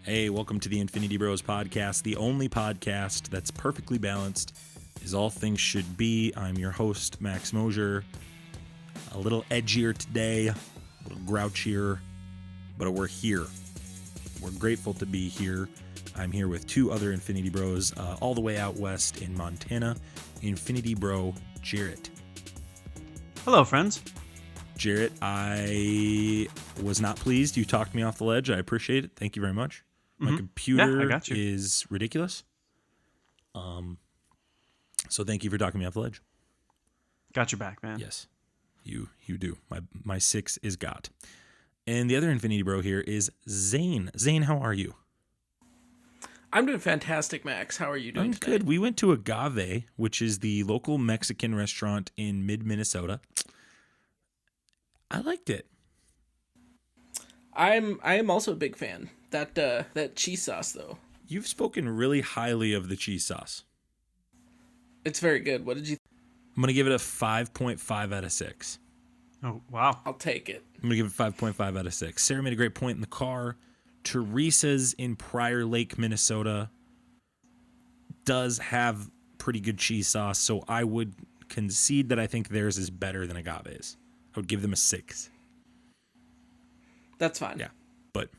Hey, welcome to the Infinity Bros podcast, the only podcast that's perfectly balanced, as all things should be. I'm your host, Max Mosier. A little edgier today, a little grouchier, but we're here. We're grateful to be here. I'm here with two other Infinity Bros, all the way out west in Montana, Infinity Bro Jarret. Hello, friends. Jarret, I was not pleased. You talked me off the ledge. I appreciate it. Thank you very much. My computer is ridiculous. So thank you for talking me off the ledge. Got your back, man. Yes, you do. My six is got. And the other Infinity Bro here is Zayne. Zayne, how are you? I'm doing fantastic, Max. How are you doing today? Good. We went to Agave, which is the local Mexican restaurant in mid-Minnesota. I liked it. I am also a big fan. That cheese sauce, though. You've spoken really highly of the cheese sauce. It's very good. What did you I'm going to give it a 5.5 out of 6. Oh, wow. I'll take it. I'm going to give it 5.5 out of 6. Sarah made a great point in the car. Teresa's in Prior Lake, Minnesota, does have pretty good cheese sauce, so I would concede that I think theirs is better than Agave's. I would give them a 6. That's fine. Yeah, but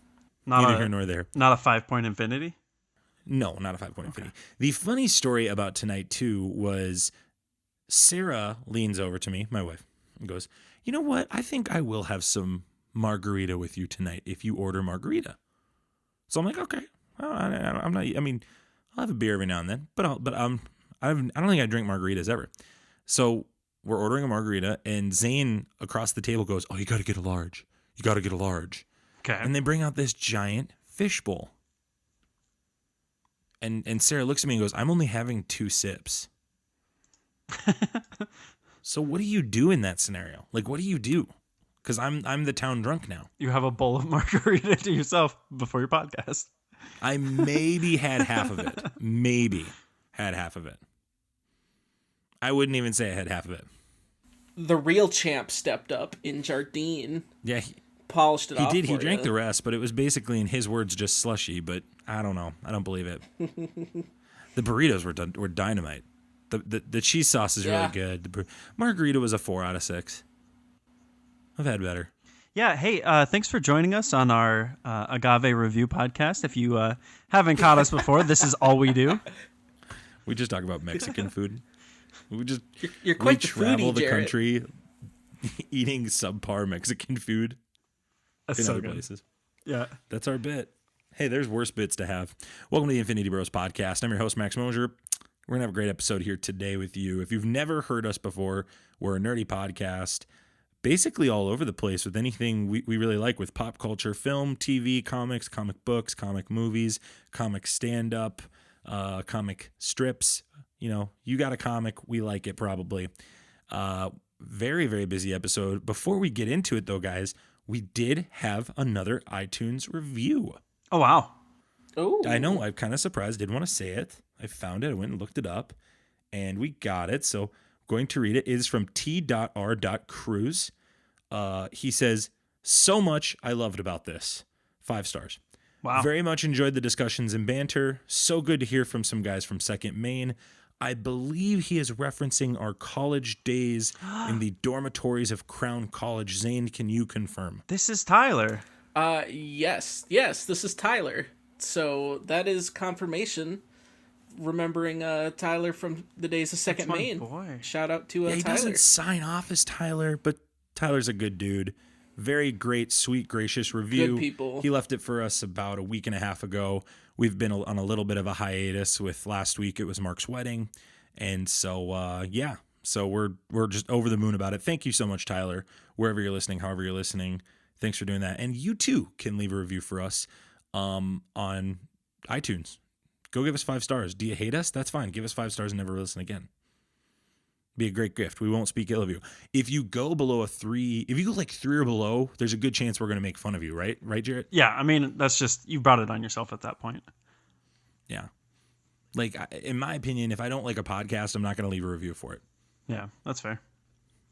Not neither a, here nor there. Not a 5-point infinity? No, not a 5-point infinity. The funny story about tonight, too, was Sarah leans over to me, my wife, and goes, "You know what? I think I will have some margarita with you tonight if you order margarita." So I'm like, okay. I'm not. I mean, I'll have a beer every now and then, but I don't think I drink margaritas ever. So we're ordering a margarita, and Zayne across the table goes, "Oh, you got to get a large. You got to get a large." Okay. And they bring out this giant fish bowl. And Sarah looks at me and goes, "I'm only having 2 sips." So what do you do in that scenario? Like, what do you do? Because I'm the town drunk now. You have a bowl of margarita to yourself before your podcast. I maybe had half of it. Maybe had half of it. I wouldn't even say I had half of it. The real champ stepped up in Jardine. Yeah, Polished it he off. did. He for drank you. the rest, but it was basically, in his words, just slushy. But I don't know. I don't believe it. The burritos were dynamite. The cheese sauce is really good. The margarita was a 4 out of 6. I've had better. Yeah, hey, thanks for joining us on our Agave Review podcast. If you haven't caught us before, this is all we do. We just talk about Mexican food. We just You're quite the travel foodie, the Jarret. country eating subpar Mexican food That's in so other good. places. Yeah. That's our bit. Hey, there's worse bits to have. Welcome to the Infinity Bros podcast. I'm your host, Max Mosier. We're going to have a great episode here today with you. If you've never heard us before, we're a nerdy podcast, basically all over the place with anything we really like, with pop culture, film, TV, comics, comic books, comic movies, comic stand-up, comic strips. You know, you got a comic, we like it probably. Very, very busy episode. Before we get into it, though, guys, we did have another iTunes review. Oh, wow. Oh, I know, I'm kind of surprised. Didn't want to say it. I found it. I went and looked it up, and we got it. So I'm going to read it. It is from T.R.Cruz. He says, "So much I loved about this. 5 stars. Wow. Very much enjoyed the discussions and banter. So good to hear from some guys from Second Maine. I believe he is referencing our college days in the dormitories of Crown College. Zayne, can you confirm?" This is Tyler. yes, this is Tyler. So that is confirmation. Remembering Tyler from the days of Second my Maine. boy. Shout out to He Tyler. doesn't sign off as Tyler, but Tyler's a good dude. Very great, sweet, gracious review. Good people. He left it for us about a week and a half ago. We've been on a little bit of a hiatus. With last week, it was Mark's wedding. And so, so we're just over the moon about it. Thank you so much, Tyler, wherever you're listening, however you're listening. Thanks for doing that. And you, too, can leave a review for us on iTunes. Go give us 5 stars. Do you hate us? That's fine. Give us 5 stars and never listen again. Be a great gift. We won't speak ill of you. If you go below if you go like 3 or below, there's a good chance we're going to make fun of you, right? Right, Jarret? Yeah, I mean, that's just, you brought it on yourself at that point. Yeah. Like, in my opinion, if I don't like a podcast, I'm not going to leave a review for it. Yeah, that's fair.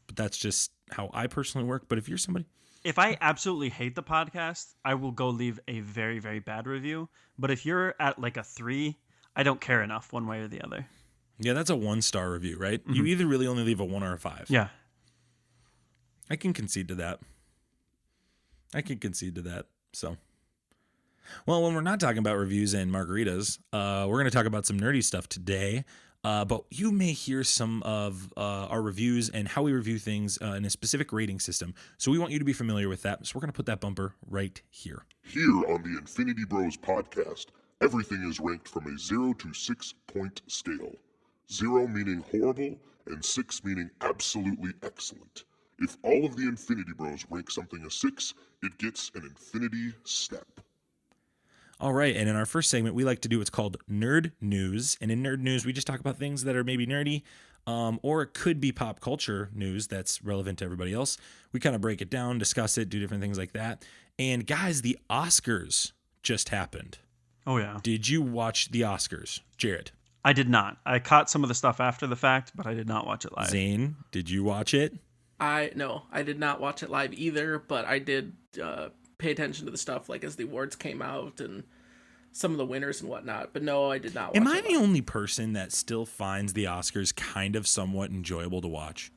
But that's just how I personally work. But if you're somebody... if I absolutely hate the podcast, I will go leave a very, very bad review. But if you're at like a 3, I don't care enough one way or the other. Yeah, that's a 1-star review, right? Mm-hmm. You either really only leave a 1 or a 5. Yeah. I can concede to that. So, well, when we're not talking about reviews and margaritas, we're going to talk about some nerdy stuff today. But you may hear some of our reviews and how we review things in a specific rating system. So we want you to be familiar with that. So we're going to put that bumper right here. Here on the Infinity Bros podcast, everything is ranked from a 0 to 6 point scale. 0 meaning horrible and 6 meaning absolutely excellent. If all of the Infinity Bros rank something a 6, it gets an infinity step. All right, and in our first segment, we like to do what's called Nerd News. And in Nerd News, we just talk about things that are maybe nerdy, or it could be pop culture news that's relevant to everybody else. We kind of break it down, discuss it, do different things like that. And guys, the Oscars just happened. Oh, yeah. Did you watch the Oscars, Jarret? I did not. I caught some of the stuff after the fact, but I did not watch it live. Zane, did you watch it? I did not watch it live either, but I did pay attention to the stuff like as the awards came out and some of the winners and whatnot. But no, I did not watch it. Am I the only person that still finds the Oscars kind of somewhat enjoyable to watch?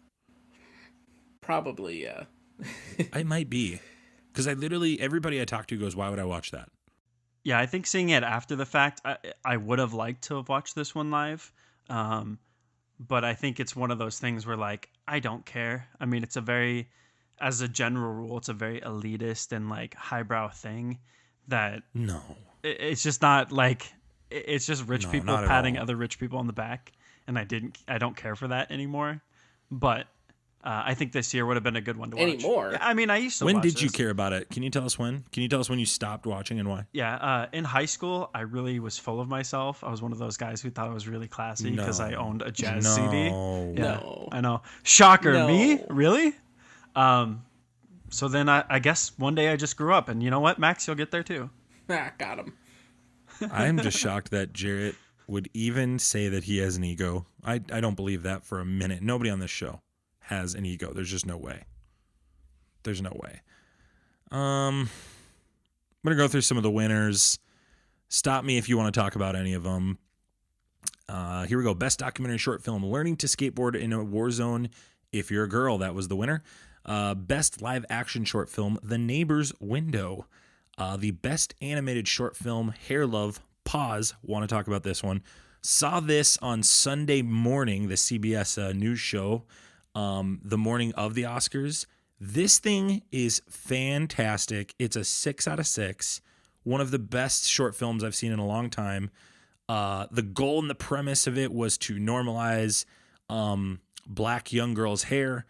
Probably, yeah. I might be. Because everybody I talk to goes, why would I watch that? Yeah, I think seeing it after the fact, I would have liked to have watched this one live. But I think it's one of those things where, like, I don't care. I mean, as a general rule, it's a very elitist and, like, highbrow thing that... No. It's just not, like... It's just rich people patting other rich people on the back. And I don't care for that anymore. But I think this year would have been a good one to watch. Anymore? Yeah, I mean, I used to watch watch When did this. you care about it? Can you tell us when? Can you tell us when you stopped watching and why? Yeah, in high school, I really was full of myself. I was one of those guys who thought I was really classy because I owned a jazz CD. Yeah, no. I know. Shocker, No. me? Really? So then I guess one day I just grew up. And you know what, Max? You'll get there too. Got him. I'm just shocked that Jarret would even say that he has an ego. I don't believe that for a minute. Nobody on this show has an ego. There's just no way. There's no way. I'm going to go through some of the winners. Stop me if you want to talk about any of them. Here we go. Best documentary short film, Learning to Skateboard in a War Zone If You're a Girl. That was the winner. Best live action short film, The Neighbor's Window. The best animated short film, Hair Love. Pause. Want to talk about this one. Saw this on Sunday morning, the CBS news show, the morning of the Oscars. This thing is fantastic. It's a 6 out of 6. One of the best short films I've seen in a long time. The goal and the premise of it was to normalize black young girls' hair.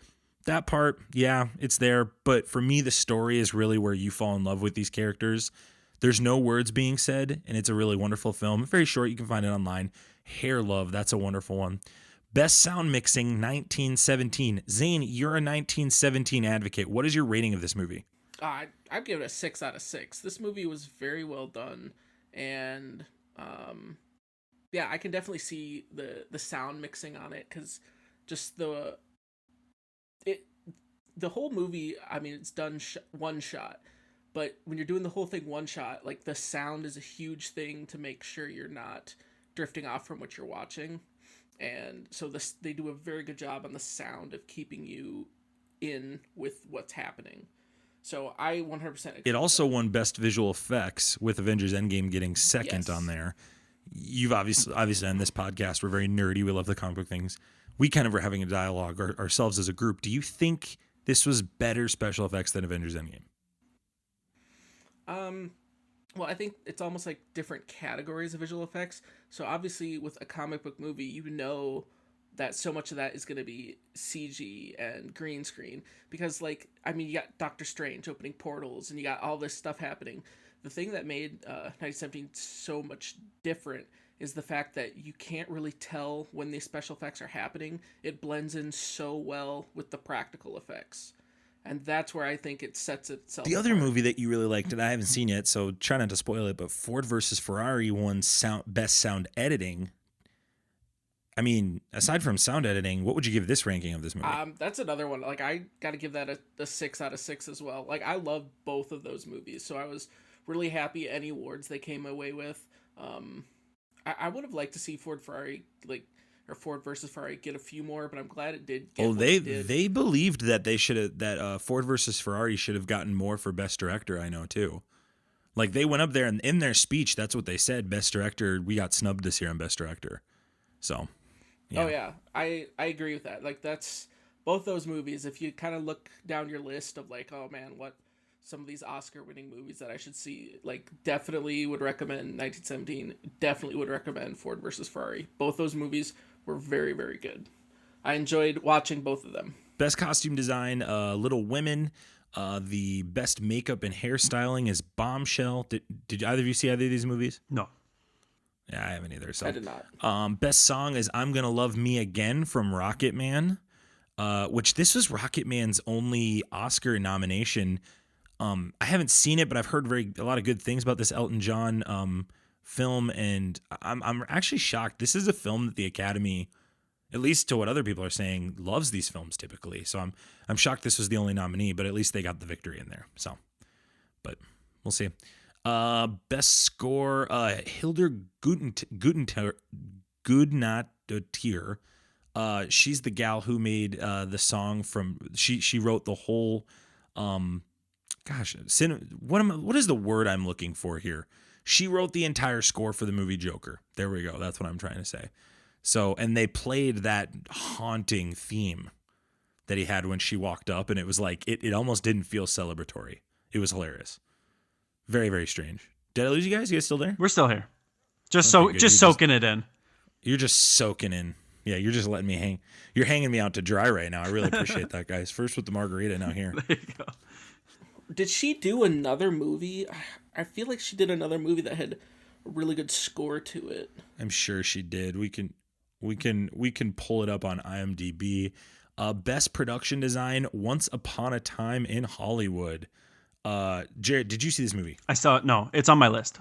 That part, yeah, it's there. But for me, the story is really where you fall in love with these characters. There's no words being said, and it's a really wonderful film. Very short. You can find it online. Hair Love, that's a wonderful one. Best sound mixing, 1917. Zane, you're a 1917 advocate. What is your rating of this movie? I'd give it a 6 out of 6. This movie was very well done, and yeah, I can definitely see the sound mixing on it because just the whole movie. I mean, it's done one shot, but when you're doing the whole thing one shot, like the sound is a huge thing to make sure you're not drifting off from what you're watching. And so they do a very good job on the sound of keeping you in with what's happening. So I 100% agree. It also won Best Visual Effects with Avengers Endgame getting second on there. You've obviously on this podcast, we're very nerdy. We love the comic book things. We kind of were having a dialogue ourselves as a group. Do you think this was better special effects than Avengers Endgame? Well, I think it's almost like different categories of visual effects. So obviously with a comic book movie, you know that so much of that is going to be CG and green screen because, like, I mean, you got Doctor Strange opening portals and you got all this stuff happening. The thing that made 1917 so much different is the fact that you can't really tell when these special effects are happening. It blends in so well with the practical effects. And that's where I think it sets itself The other apart. movie that you really liked, and I haven't seen yet, so try not to spoil it, but Ford versus Ferrari won Best Sound Editing. I mean, aside from sound editing, what would you give this ranking of this movie? That's another one. Like, I got to give that a 6 out of 6 as well. Like, I love both of those movies, so I was really happy any awards they came away with. I would have liked to see Ford Ferrari or Ford versus Ferrari get a few more, but I'm glad it did. Get what it did. They believed that they should have Ford versus Ferrari should have gotten more for Best Director. I know too. Like they went up there and in their speech, that's what they said. Best Director, we got snubbed this year on Best Director. So. Yeah. Oh yeah, I agree with that. Like that's both those movies. If you kind of look down your list of like, oh man, what some of these Oscar-winning movies that I should see, like definitely would recommend 1917. Definitely would recommend Ford versus Ferrari. Both those movies were very, very good. I enjoyed watching both of them. Best costume design, Little Women. The best makeup and hairstyling is Bombshell. Did either of you see either of these movies? No. Yeah, I haven't either. So I did not. Best song is "I'm Gonna Love Me Again" from Rocket Man, which this was Rocket Man's only Oscar nomination. I haven't seen it, but I've heard a lot of good things about this Elton John film, and I'm actually shocked. This is a film that the Academy, at least to what other people are saying, loves these films typically. So I'm shocked this was the only nominee, but at least they got the victory in there. So, but we'll see. Best score, Hildur Gudnadottir. She's the gal who made the song from. She wrote the whole. What is the word I'm looking for here? She wrote the entire score for the movie Joker. There we go. That's what I'm trying to say. So, and they played that haunting theme that he had when she walked up, and it was like it almost didn't feel celebratory. It was hilarious. Very, very strange. Did I lose you guys? You guys still there? We're still here. Just soaking it in. You're just soaking in. Yeah, you're just letting me hang. You're hanging me out to dry right now. I really appreciate that, guys. First with the margarita, now here. There you go. Did she do another movie? I feel like she did another movie that had a really good score to it. I'm sure she did. We can pull it up on IMDb. Best production design, Once Upon a Time in Hollywood. Jarret, did you see this movie? I saw it. No, it's on my list.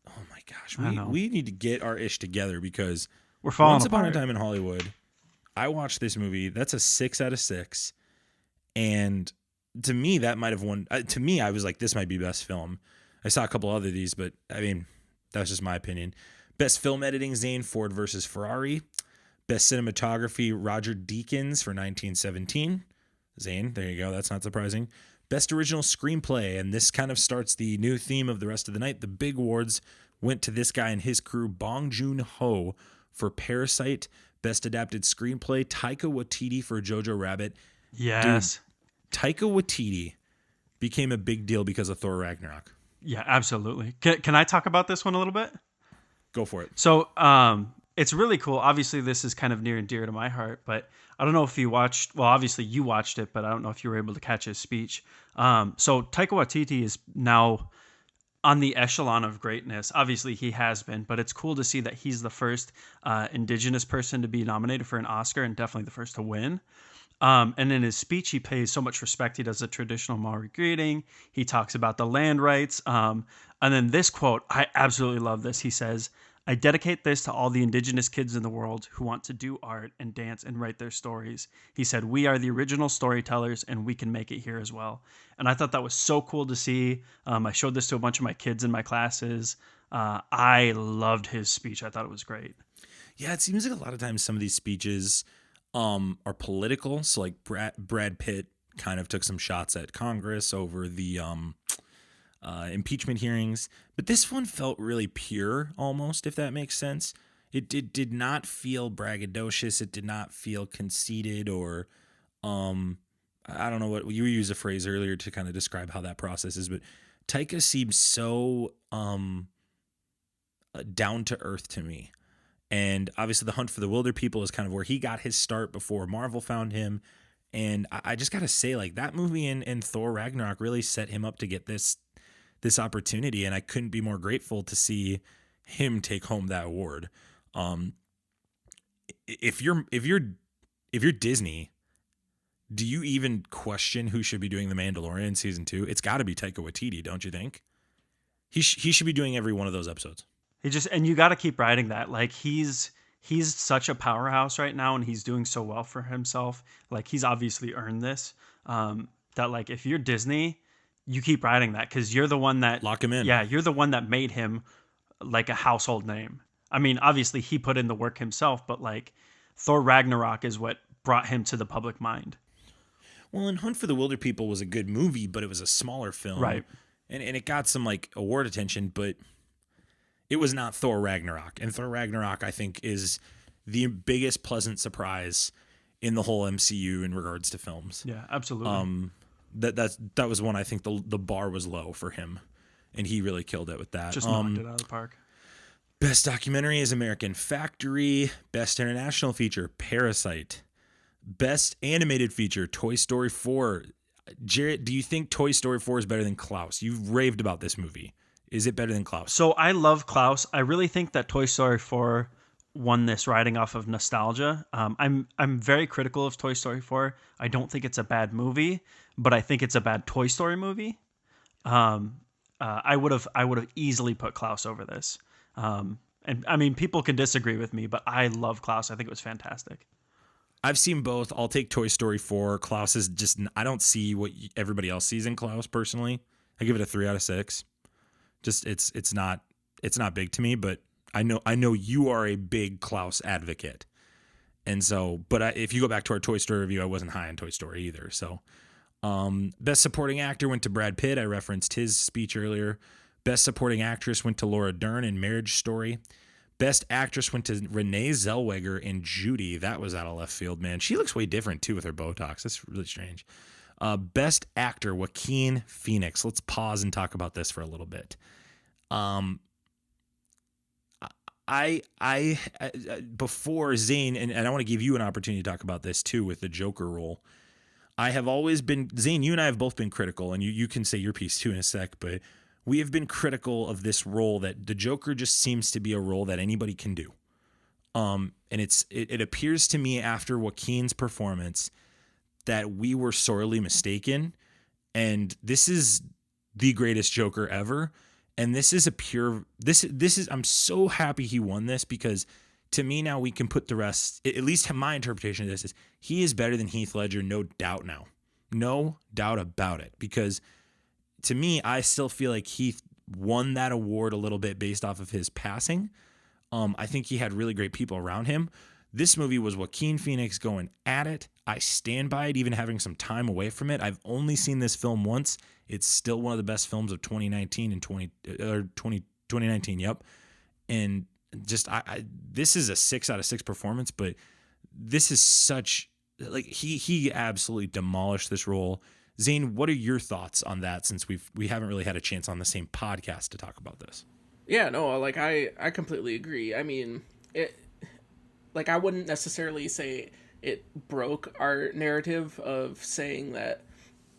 Oh my gosh, we need to get our ish together because we're falling Once apart. Upon a Time in Hollywood. I watched this movie. That's a 6 out of 6, and to me that might have won. To me, I was like, this might be best film. I saw a couple other of these, but I mean, that's just my opinion. Best film editing, Zayne, Ford versus Ferrari. Best cinematography, Roger Deakins for 1917. Zayne, there you go. That's not surprising. Best original screenplay, and this kind of starts the new theme of the rest of the night. The big awards went to this guy and his crew, Bong Joon-ho for Parasite. Best adapted screenplay, Taika Waititi for Jojo Rabbit. Yes. Dude, Taika Waititi became a big deal because of Thor Ragnarok. Yeah, absolutely. Can I talk about this one a little bit? Go for it. So, it's really cool. Obviously, this is kind of near and dear to my heart, but I don't know if you watched, well, obviously you watched it, but I don't know if you were able to catch his speech. So Taika Waititi is now on the echelon of greatness. Obviously he has been, but it's cool to see that he's the first indigenous person to be nominated for an Oscar and definitely the first to win. And in his speech, he pays so much respect. He does a traditional Maori greeting. He talks about the land rights. And then this quote, I absolutely love this. He says, "I dedicate this to all the indigenous kids in the world who want to do art and dance and write their stories." He said, "We are the original storytellers and we can make it here as well." And I thought that was so cool to see. I showed this to a bunch of my kids in my classes. I loved his speech. I thought it was great. Yeah, it seems like a lot of times some of these speeches are political. So like Brad Pitt kind of took some shots at Congress over the impeachment hearings, but this one felt really pure almost, if that makes sense. It did not feel braggadocious. It did not feel conceited or I don't know what you used a phrase earlier to kind of describe how that process is, but Taika seems so down to earth to me. And obviously The Hunt for the Wilder People is kind of where he got his start before Marvel found him. And I just got to say, like, that movie and Thor Ragnarok really set him up to get this opportunity. And I couldn't be more grateful to see him take home that award. If you're Disney, do you even question who should be doing The Mandalorian season 2? It's got to be Taika Waititi, don't you think? He should be doing every one of those episodes. And you got to keep riding that. Like he's he's such a powerhouse right now, and he's doing so well for himself. Like, he's obviously earned this. That, like, if you're Disney, you keep riding that, because you're the one that Lock him in. Yeah, you're the one that made him like a household name. I mean, obviously he put in the work himself, but like Thor Ragnarok is what brought him to the public mind. Well, and Hunt for the Wilder People was a good movie, but it was a smaller film. Right. And it got some like award attention, but it was not Thor Ragnarok. And Thor Ragnarok, I think, is the biggest pleasant surprise in the whole MCU in regards to films. Yeah, absolutely. That was one I think the bar was low for him, and he really killed it with that. Just knocked it out of the park. Best documentary is American Factory. Best international feature, Parasite. Best animated feature, Toy Story 4. Jarrett, do you think Toy Story 4 is better than Klaus? You've raved about this movie. Is it better than Klaus? So I love Klaus. I really think that Toy Story 4 won this riding off of nostalgia. I'm very critical of Toy Story 4. I don't think it's a bad movie, but I think it's a bad Toy Story movie. I would have easily put Klaus over this. And I mean, people can disagree with me, but I love Klaus. I think it was fantastic. I've seen both. I'll take Toy Story 4. Klaus is just, I don't see what everybody else sees in Klaus personally. I give it a 3 out of 6. Just it's not big to me, but I know you are a big Klaus advocate. And so, but if you go back to our Toy Story review, I wasn't high on Toy Story either. So, best supporting actor went to Brad Pitt. I referenced his speech earlier. Best supporting actress went to Laura Dern in Marriage Story. Best actress went to Renee Zellweger in Judy. That was out of left field, man. She looks way different too with her Botox. That's really strange. Best actor, Joaquin Phoenix. Let's pause and talk about this for a little bit. I before Zane, and I want to give you an opportunity to talk about this too with the Joker role. I have always been, Zane, you and I have both been critical, and you can say your piece too in a sec, but we have been critical of this role, that the Joker just seems to be a role that anybody can do. And it appears to me after Joaquin's performance that we were sorely mistaken, and this is the greatest Joker ever. And this is I'm so happy he won this, because to me now we can put the rest, at least my interpretation of this is he is better than Heath Ledger, no doubt now. No doubt about it. Because to me, I still feel like Heath won that award a little bit based off of his passing. I think he had really great people around him. This movie was Joaquin Phoenix going at it. I stand by it, even having some time away from it. I've only seen this film once. It's still one of the best films of 2019 and 2019. Yep. And just, this is a 6 out of 6 performance, but this is such, like, he absolutely demolished this role. Zane, what are your thoughts on that, since we haven't really had a chance on the same podcast to talk about this? Yeah, no, like I completely agree. I mean, I wouldn't necessarily say it broke our narrative of saying that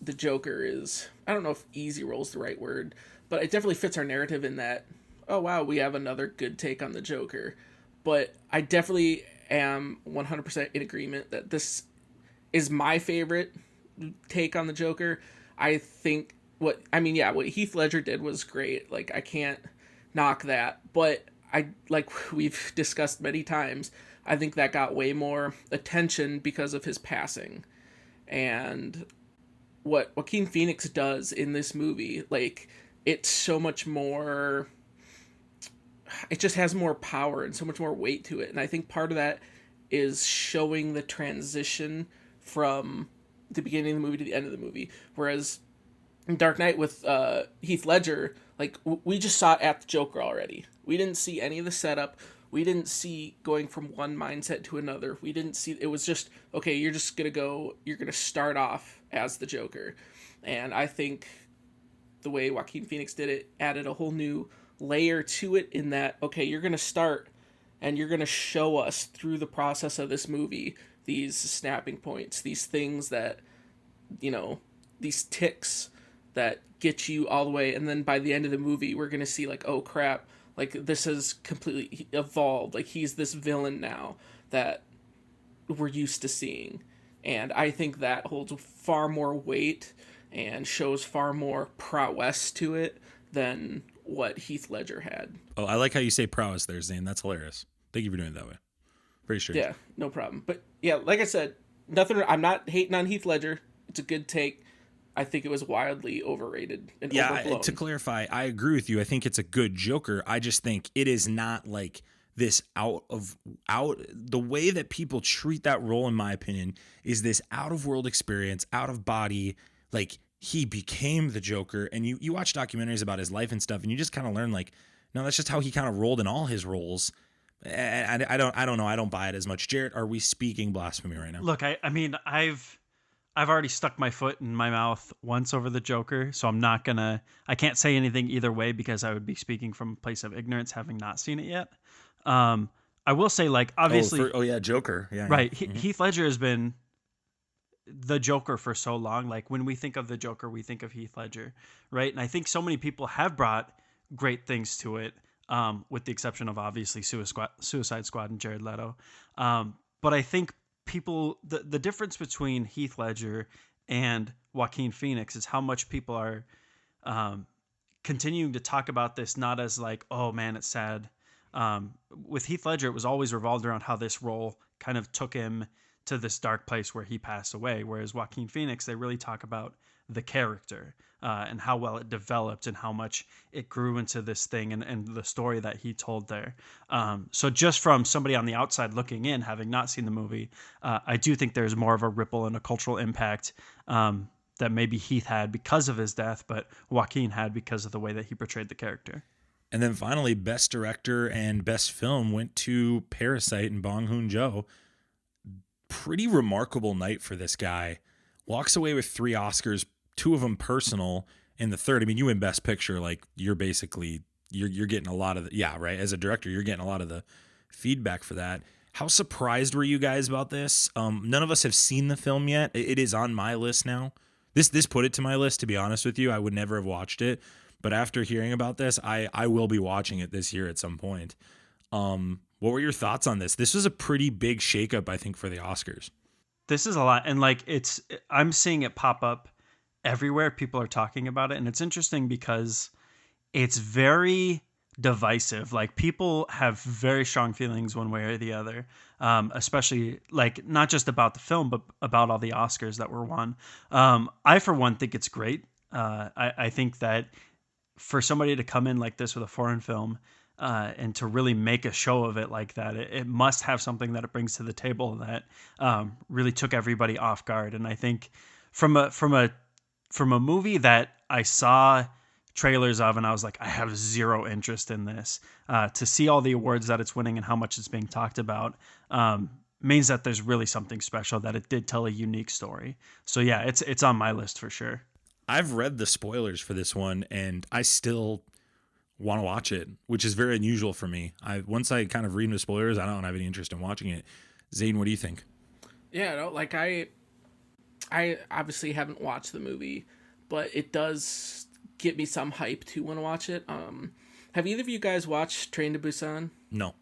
the Joker is, I don't know if easy role is the right word, but it definitely fits our narrative in that, oh wow, we have another good take on the Joker. But I definitely am 100% in agreement that this is my favorite take on the Joker. I think what Heath Ledger did was great. Like, I can't knock that, but like we've discussed many times, I think that got way more attention because of his passing. And what Joaquin Phoenix does in this movie, like, it's so much more, it just has more power and so much more weight to it. And I think part of that is showing the transition from the beginning of the movie to the end of the movie. Whereas in Dark Knight with Heath Ledger, like, we just saw it at the Joker already. We didn't see any of the setup. We didn't see going from one mindset to another. We didn't see, it was just, okay, you're going to start off as the Joker. And I think the way Joaquin Phoenix did it added a whole new layer to it, in that, okay, you're going to start and you're going to show us through the process of this movie these snapping points, these things that, these ticks that get you all the way. And then by the end of the movie, we're going to see, like, oh crap, like, this has completely evolved. Like, he's this villain now that we're used to seeing. And I think that holds far more weight and shows far more prowess to it than what Heath Ledger had. Oh, I like how you say prowess there, Zane. That's hilarious. Thank you for doing it that way. Very strange. Yeah, no problem. But yeah, like I said, nothing. I'm not hating on Heath Ledger. It's a good take. I think it was wildly overrated and overblown. To clarify, I agree with you. I think it's a good Joker. I just think it is not like this out the way that people treat that role, in my opinion, is this out of world experience, out of body. Like, he became the Joker, and you watch documentaries about his life and stuff, and you just kind of learn, like, no, that's just how he kind of rolled in all his roles. And I don't know. I don't buy it as much. Jarrett, are we speaking blasphemy right now? Look, I mean, I've already stuck my foot in my mouth once over the Joker, so I can't say anything either way because I would be speaking from a place of ignorance, having not seen it yet. I will say, like, obviously, Joker, yeah, right. Heath Ledger has been the Joker for so long. Like, when we think of the Joker, we think of Heath Ledger, right? And I think so many people have brought great things to it, with the exception of obviously Suicide Squad and Jared Leto. But I think the difference between Heath Ledger and Joaquin Phoenix is how much people are continuing to talk about this, not as like, oh man, it's sad. With Heath Ledger, it was always revolved around how this role kind of took him to this dark place where he passed away. Whereas Joaquin Phoenix, they really talk about the character and how well it developed and how much it grew into this thing and the story that he told there. So just from somebody on the outside looking in, having not seen the movie, I do think there's more of a ripple and a cultural impact that maybe Heath had because of his death, but Joaquin had because of the way that he portrayed the character. And then finally, Best Director and Best Film went to Parasite and Bong Joon-ho. Pretty remarkable night for this guy. Walks away with 3 Oscars, 2 of them personal, and the third, I mean, you win Best Picture, like, you're basically, you're getting a lot of the, yeah, right, as a director, you're getting a lot of the feedback for that. How surprised were you guys about this? None of us have seen the film yet. It is on my list now. This put it to my list, to be honest with you. I would never have watched it. But after hearing about this, I will be watching it this year at some point. What were your thoughts on this? This was a pretty big shakeup, I think, for the Oscars. This is a lot. And like, I'm seeing it pop up everywhere. People are talking about it. And it's interesting because it's very divisive. Like, people have very strong feelings one way or the other, especially like not just about the film, but about all the Oscars that were won. I, for one, think it's great. I think that for somebody to come in like this with a foreign film and to really make a show of it like that, it must have something that it brings to the table that really took everybody off guard. And I think from a movie that I saw trailers of and I was like, I have zero interest in this, to see all the awards that it's winning and how much it's being talked about means that there's really something special, that it did tell a unique story. So yeah, it's on my list for sure. I've read the spoilers for this one, and I still want to watch it, which is very unusual for me. Once I kind of read the spoilers, I don't have any interest in watching it. Zayne, what do you think? Yeah, no, like I obviously haven't watched the movie, but it does get me some hype to want to watch it. Have either of you guys watched Train to Busan? No.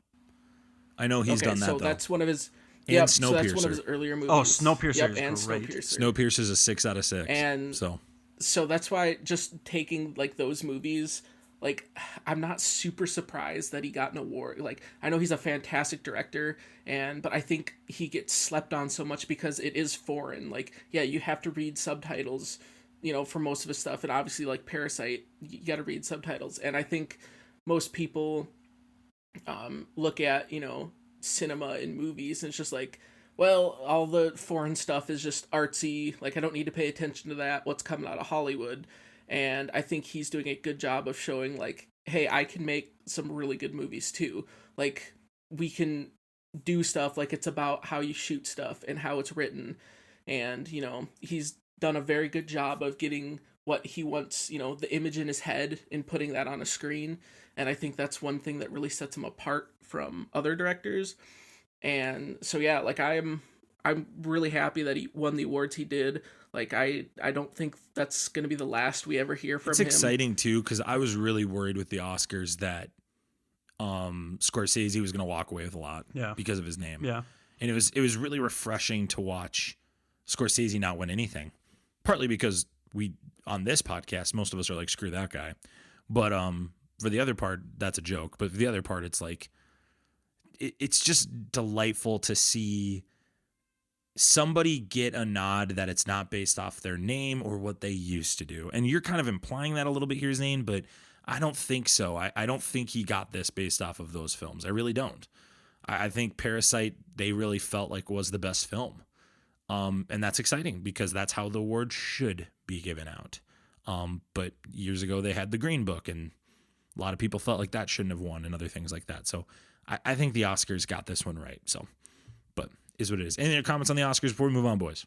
I know he's done that, so though. that's one of his... And Yep, Snowpiercer. so that's one of his earlier movies. Oh, Snowpiercer yep, is and great. Snowpiercer is a 6 out of 6. And so that's why just taking like those movies, like, I'm not super surprised that he got an award. Like, I know he's a fantastic director, but I think he gets slept on so much because it is foreign. Like, yeah, you have to read subtitles, for most of his stuff. And obviously, like Parasite, you got to read subtitles. And I think most people look at, cinema and movies, and it's just like, well, all the foreign stuff is just artsy. Like, I don't need to pay attention to that. What's coming out of Hollywood? And I think he's doing a good job of showing, like, hey, I can make some really good movies too. Like, we can do stuff, like, it's about how you shoot stuff and how it's written. And, he's done a very good job of getting what he wants, the image in his head and putting that on a screen. And I think that's one thing that really sets him apart from other directors. And so, yeah, like, I'm really happy that he won the awards he did. Like, I don't think that's going to be the last we ever hear from him. It's exciting, too, because I was really worried with the Oscars that Scorsese was going to walk away with a lot because of his name. Yeah. And it was really refreshing to watch Scorsese not win anything. Partly because on this podcast, most of us are like, screw that guy. But for the other part, that's a joke. But for the other part, it's like, it's just delightful to see somebody get a nod that it's not based off their name or what they used to do. And you're kind of implying that a little bit here, Zane, but I don't think so. I don't think he got this based off of those films. I really don't. I think Parasite, they really felt like was the best film. And that's exciting because that's how the award should be given out. But years ago they had the Green Book, and a lot of people felt like that shouldn't have won and other things like that. So I think the Oscars got this one right. So, but is what it is. Any other comments on the Oscars before we move on, boys?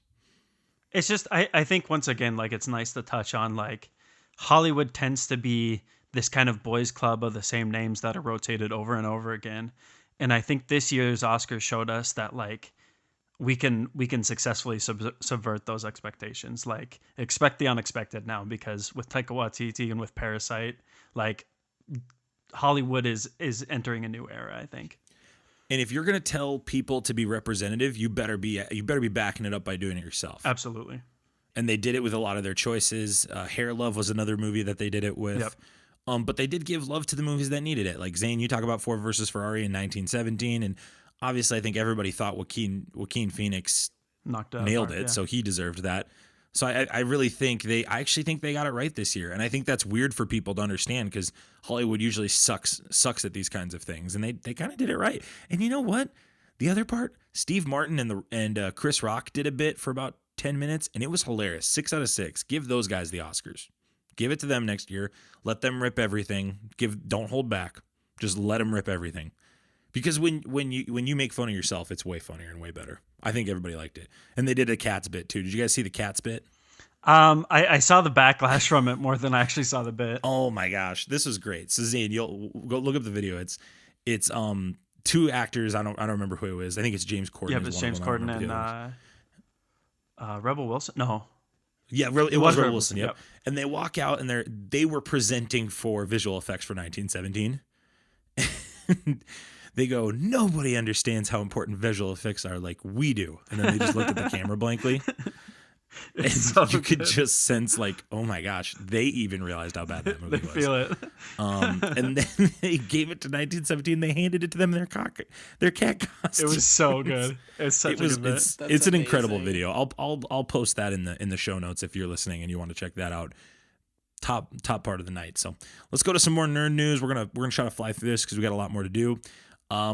It's just, I think once again, like, it's nice to touch on, like, Hollywood tends to be this kind of boys club of the same names that are rotated over and over again. And I think this year's Oscars showed us that, like, we can successfully subvert those expectations. Like, expect the unexpected now, because with Taika Waititi and with Parasite, like, Hollywood is entering a new era, I think. And if you're going to tell people to be representative, you better be backing it up by doing it yourself. Absolutely. And they did it with a lot of their choices. Hair Love was another movie that they did it with. Yep. But they did give love to the movies that needed it. Like Zane, you talk about Ford versus Ferrari in 1917, and obviously I think everybody thought Joaquin Phoenix nailed it, so he deserved that. So I really think I actually think they got it right this year. And I think that's weird for people to understand because Hollywood usually sucks at these kinds of things. And they kind of did it right. And you know what? The other part, Steve Martin and Chris Rock did a bit for about 10 minutes, and it was hilarious. 6 out of 6. Give those guys the Oscars. Give it to them next year. Let them rip everything. Don't hold back. Just let them rip everything. Because when you make fun of yourself, it's way funnier and way better. I think everybody liked it. And they did a Cats bit too. Did you guys see the Cats bit? I saw the backlash from it more than I actually saw the bit. Oh my gosh, this was great. So Zane, you'll go look up the video. It's 2 actors. I don't remember who it is. I think it's James Corden. Yeah, but it's James Corden and Rebel Wilson. No. Yeah, it was Rebel Wilson. Yep. Yep. And they walk out and they were presenting for visual effects for 1917. They go, nobody understands how important visual effects are like we do. And then they just look at the camera blankly. And So you could good. just sense like, oh my gosh, they even realized how bad that movie They was. feel it. And then they gave it to 1917. They handed it to them in their cat costume. It was so good. It's such a good bit. It's That's an incredible amazing. video. I'll post that in the show notes if you're listening and you want to check that out. Top part of the night. So let's go to some more nerd news. We're gonna try to fly through this because we got a lot more to do.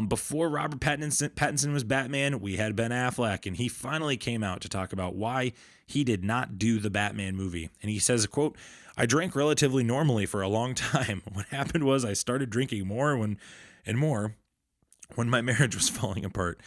Before Robert Pattinson was Batman, we had Ben Affleck, and he finally came out to talk about why he did not do the Batman movie. And he says, quote, "I drank relatively normally for a long time. What happened was I started drinking more when my marriage was falling apart."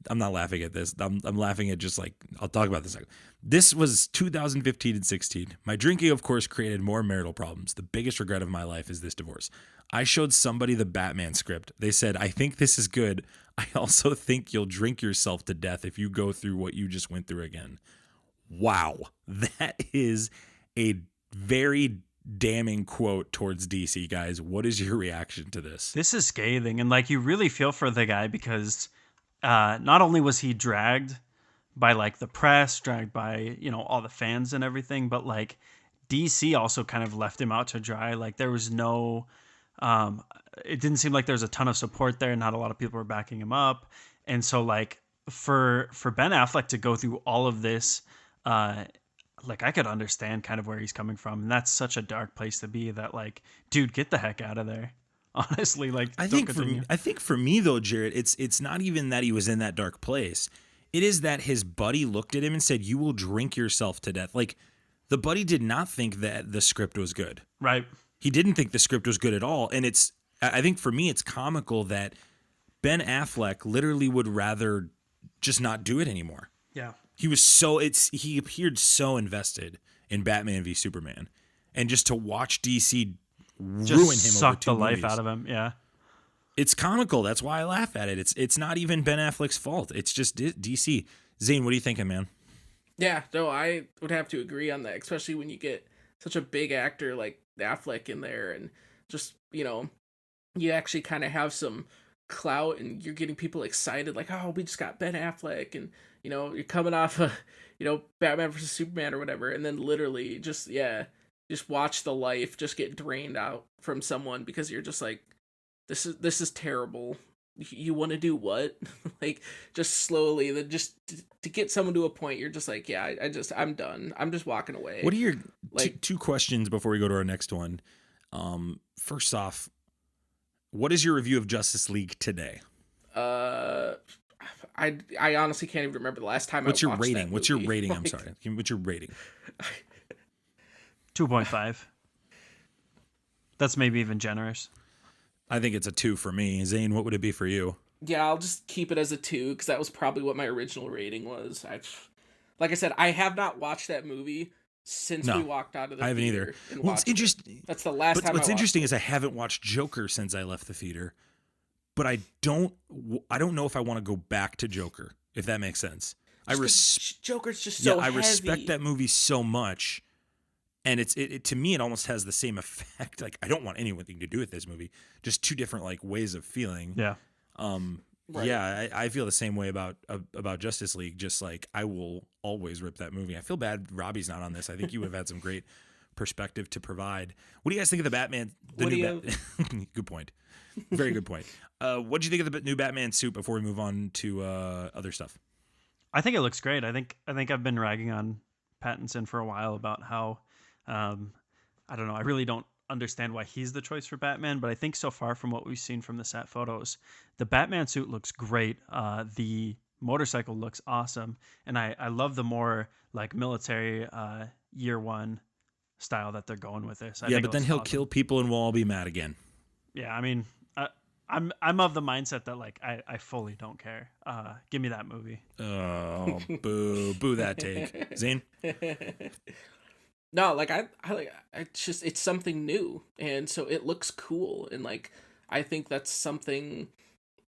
I'm not laughing at this. I'm laughing at just like, I'll talk about this. This was 2015 and 16. My drinking, of course, created more marital problems. The biggest regret of my life is this divorce. I showed somebody the Batman script. They said, "I think this is good. I also think you'll drink yourself to death if you go through what you just went through again." Wow. That is a very damning quote towards DC, guys. What is your reaction to this? This is scathing, and like, you really feel for the guy because not only was he dragged by like the press, dragged by, all the fans and everything, but like DC also kind of left him out to dry. Like, there was no it didn't seem like there was a ton of support there. Not a lot of people were backing him up. And so like for Ben Affleck to go through all of this, like, I could understand kind of where he's coming from. And that's such a dark place to be, that like, dude, get the heck out of there. Honestly, like, I think for me though, Jarret, it's not even that he was in that dark place. It is that his buddy looked at him and said, "You will drink yourself to death." Like, the buddy did not think that the script was good. Right. He didn't think the script was good at all. And I think for me, it's comical that Ben Affleck literally would rather just not do it anymore. Yeah. He appeared so invested in Batman v Superman, and just to watch DC ruin him over suck 2 the life movies, out of him. Yeah. it's comical. That's why I laugh at it. It's not even Ben Affleck's fault. It's just DC. Zane, what are you thinking, man? Yeah, no, I would have to agree on that, especially when you get such a big actor like Affleck in there, and just, you actually kind of have some clout and you're getting people excited, like, oh, we just got Ben Affleck, and, you're coming off of, Batman versus Superman or whatever, and then literally just watch the life just get drained out from someone because you're just like, this is terrible. you want to do what? Like, just slowly, just to get someone to a point, you're just like, yeah, I'm done. I'm just walking away. What are your like two questions before we go to our next one? First off, what is your review of Justice League today? I honestly can't even remember the last time What's I your watched rating? that What's your movie. rating? Like, I'm sorry. What's your rating? 2.5. That's maybe even generous. I think it's a 2 for me. Zane, what would it be for you? Yeah, I'll just keep it as a 2 because that was probably what my original rating was. Like I said, I have not watched that movie since we walked out of the I haven't theater. either. Well, it's interesting. That's the last time. What's I interesting watched is I haven't watched Joker since I left the theater, but I don't know if I want to go back to Joker, if that makes sense. Joker's just so I heavy. respect that movie so much, and it to me it almost has the same effect. Like, I don't want anything to do with this movie. Just two different like ways of feeling. Yeah. Right. Yeah, I feel the same way about Justice League. Just like, I will always rip that movie. I feel bad Robbie's not on this. I think you would have had some great perspective to provide. What do you guys think of the Batman? Good point. Very good point. What do you think of the new Batman suit before we move on to other stuff? I think it looks great. I think I've been ragging on Pattinson for a while about how I don't know. I really don't understand why he's the choice for Batman, but I think so far from what we've seen from the set photos, the Batman suit looks great. The motorcycle looks awesome, and I love the more like military year one style that they're going with this. I think but then he'll awesome. kill people and we'll all be mad again. Yeah, I mean, I'm of the mindset that like I fully don't care. Give me that movie. Oh, boo that take. Zane? No, like I it's something new, and so it looks cool, and like I think that's something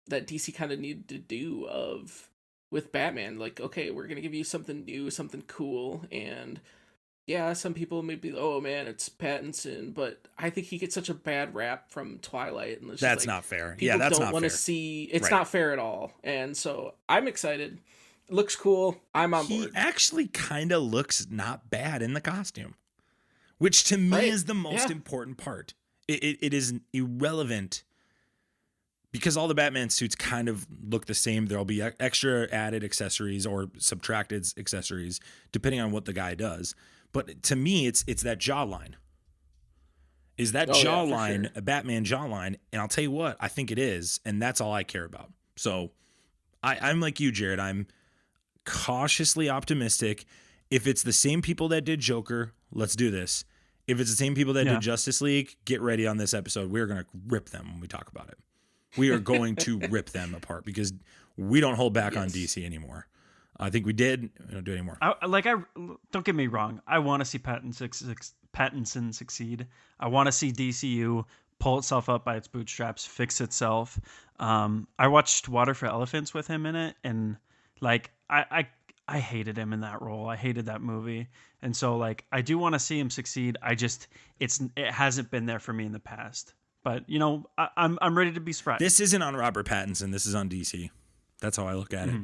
that DC kind of needed to do with Batman. Like, okay, we're gonna give you something new, something cool, and yeah, some people may be, oh man, it's Pattinson, but I think he gets such a bad rap from Twilight, and it's That's just, not fair. People Yeah, that's don't not want to fair. see. It's Right. not fair at all, and so I'm excited. It looks cool. I'm on He board. actually kind of looks not bad in the costume, which to me Right. is the most Yeah. important part. It is irrelevant because all the Batman suits kind of look the same. There'll be extra added accessories or subtracted accessories depending on what the guy does. But to me, it's that jawline. Is that Oh, yeah, for jawline sure. a Batman jawline? And I'll tell you what, I think it is, and that's all I care about. So I'm like you, Jared. I'm cautiously optimistic. If it's the same people that did Joker, let's do this. If it's the same people that did Justice League, get ready on this episode. We're going to rip them when we talk about it. We are going to rip them apart because we don't hold back on DC anymore. I think we did. We don't do it anymore. Don't get me wrong. I want to see Pattinson succeed. I want to see DCU pull itself up by its bootstraps, fix itself. I watched Water for Elephants with him in it, and like I hated him in that role. I hated that movie, and so like I do want to see him succeed. It hasn't been there for me in the past. But you know, I'm ready to be surprised. This isn't on Robert Pattinson. This is on DC. That's how I look at it.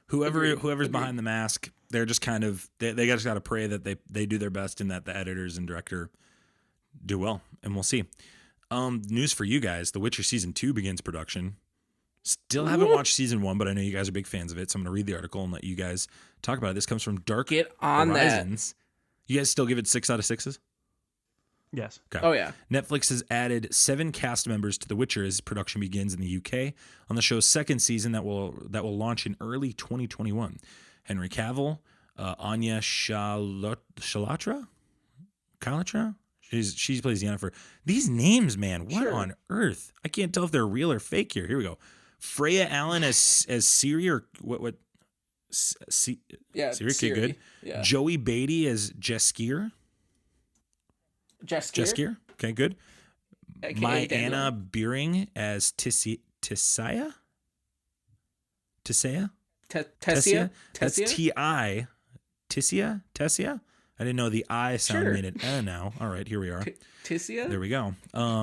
Whoever's behind the mask, they're just kind of they just got to pray that they do their best and that the editors and director do well, and we'll see. News for you guys: The Witcher season 2 begins production. Still haven't watched season 1, but I know you guys are big fans of it, so I'm going to read the article and let you guys talk about it. This comes from Dark Get on Horizons. You guys still give it 6 out of 6s? Yes. Okay. Oh yeah. Netflix has added 7 cast members to The Witcher as production begins in the UK on the show's second season that will launch in early 2021. Henry Cavill, Anya Chalotra? She plays Yennefer. These names, man, what on earth? I can't tell if they're real or fake here. Here we go. Freya Allen as Ciri or what? Ciri, okay, good. Yeah. Joey Beatty as Jaskier. Jaskier. Okay, good. AKA My Daniel. Anna Beering as Tessia. Tessia. That's T-I. Tessia? I didn't know the I sound Sure. made it now. All right, here we are. Tessia. There we go.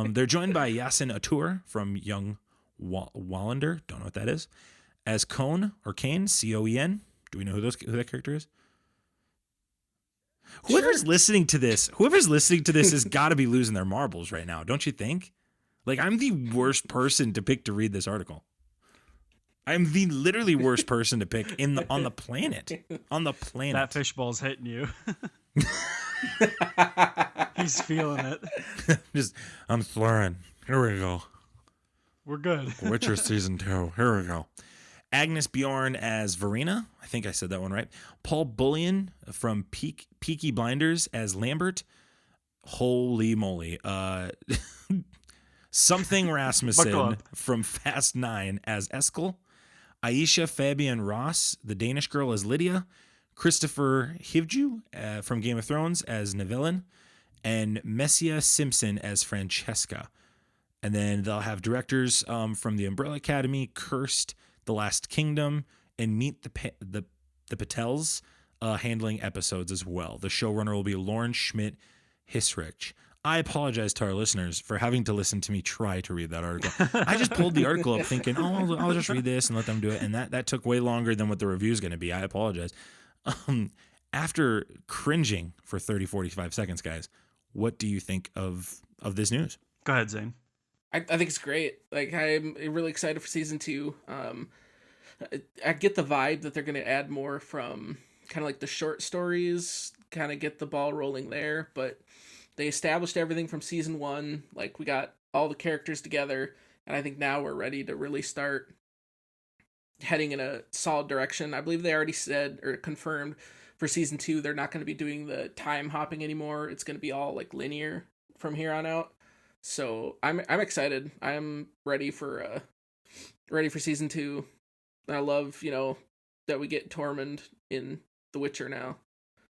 They're joined by Yasin Atur from Young Wallander. Don't know what that is. As Cone or Kane, C-O-E-N. Do we know who that character is? Whoever's listening to this has got to be losing their marbles right now, don't you think? Like, I'm the worst person to pick to read this article. I'm the literally worst person to pick on the planet. On the planet. That fishbowl's hitting you. He's feeling it. I'm slurring. Here we go. We're good. Witcher season 2. Here we go. Agnes Bjorn as Verena. I think I said that one right. Paul Bullion from Peaky Blinders as Lambert. Holy moly. Something Rasmussen from Fast 9 as Eskel. Aisha Fabian Ross, the Danish girl, as Lydia. Christopher Hivju from Game of Thrones as Nivellen. And Messia Simpson as Francesca. And then they'll have directors from The Umbrella Academy, Cursed, The Last Kingdom, and Meet the Patels handling episodes as well. The showrunner will be Lauren Schmidt Hisrich. I apologize to our listeners for having to listen to me try to read that article. I just pulled the article up thinking, I'll just read this and let them do it. And that took way longer than what the review is going to be. I apologize. After cringing for 30, 45 seconds, guys, what do you think of this news? Go ahead, Zane. I think it's great. Like, I'm really excited for season 2. I get the vibe that they're going to add more from kind of like the short stories, kind of get the ball rolling there. But they established everything from season 1. Like, we got all the characters together, and I think now we're ready to really start heading in a solid direction. I believe they already said or confirmed for season 2 they're not going to be doing the time hopping anymore. It's going to be all like linear from here on out. So I'm excited. I'm ready for season 2. I love, that we get Tormund in The Witcher now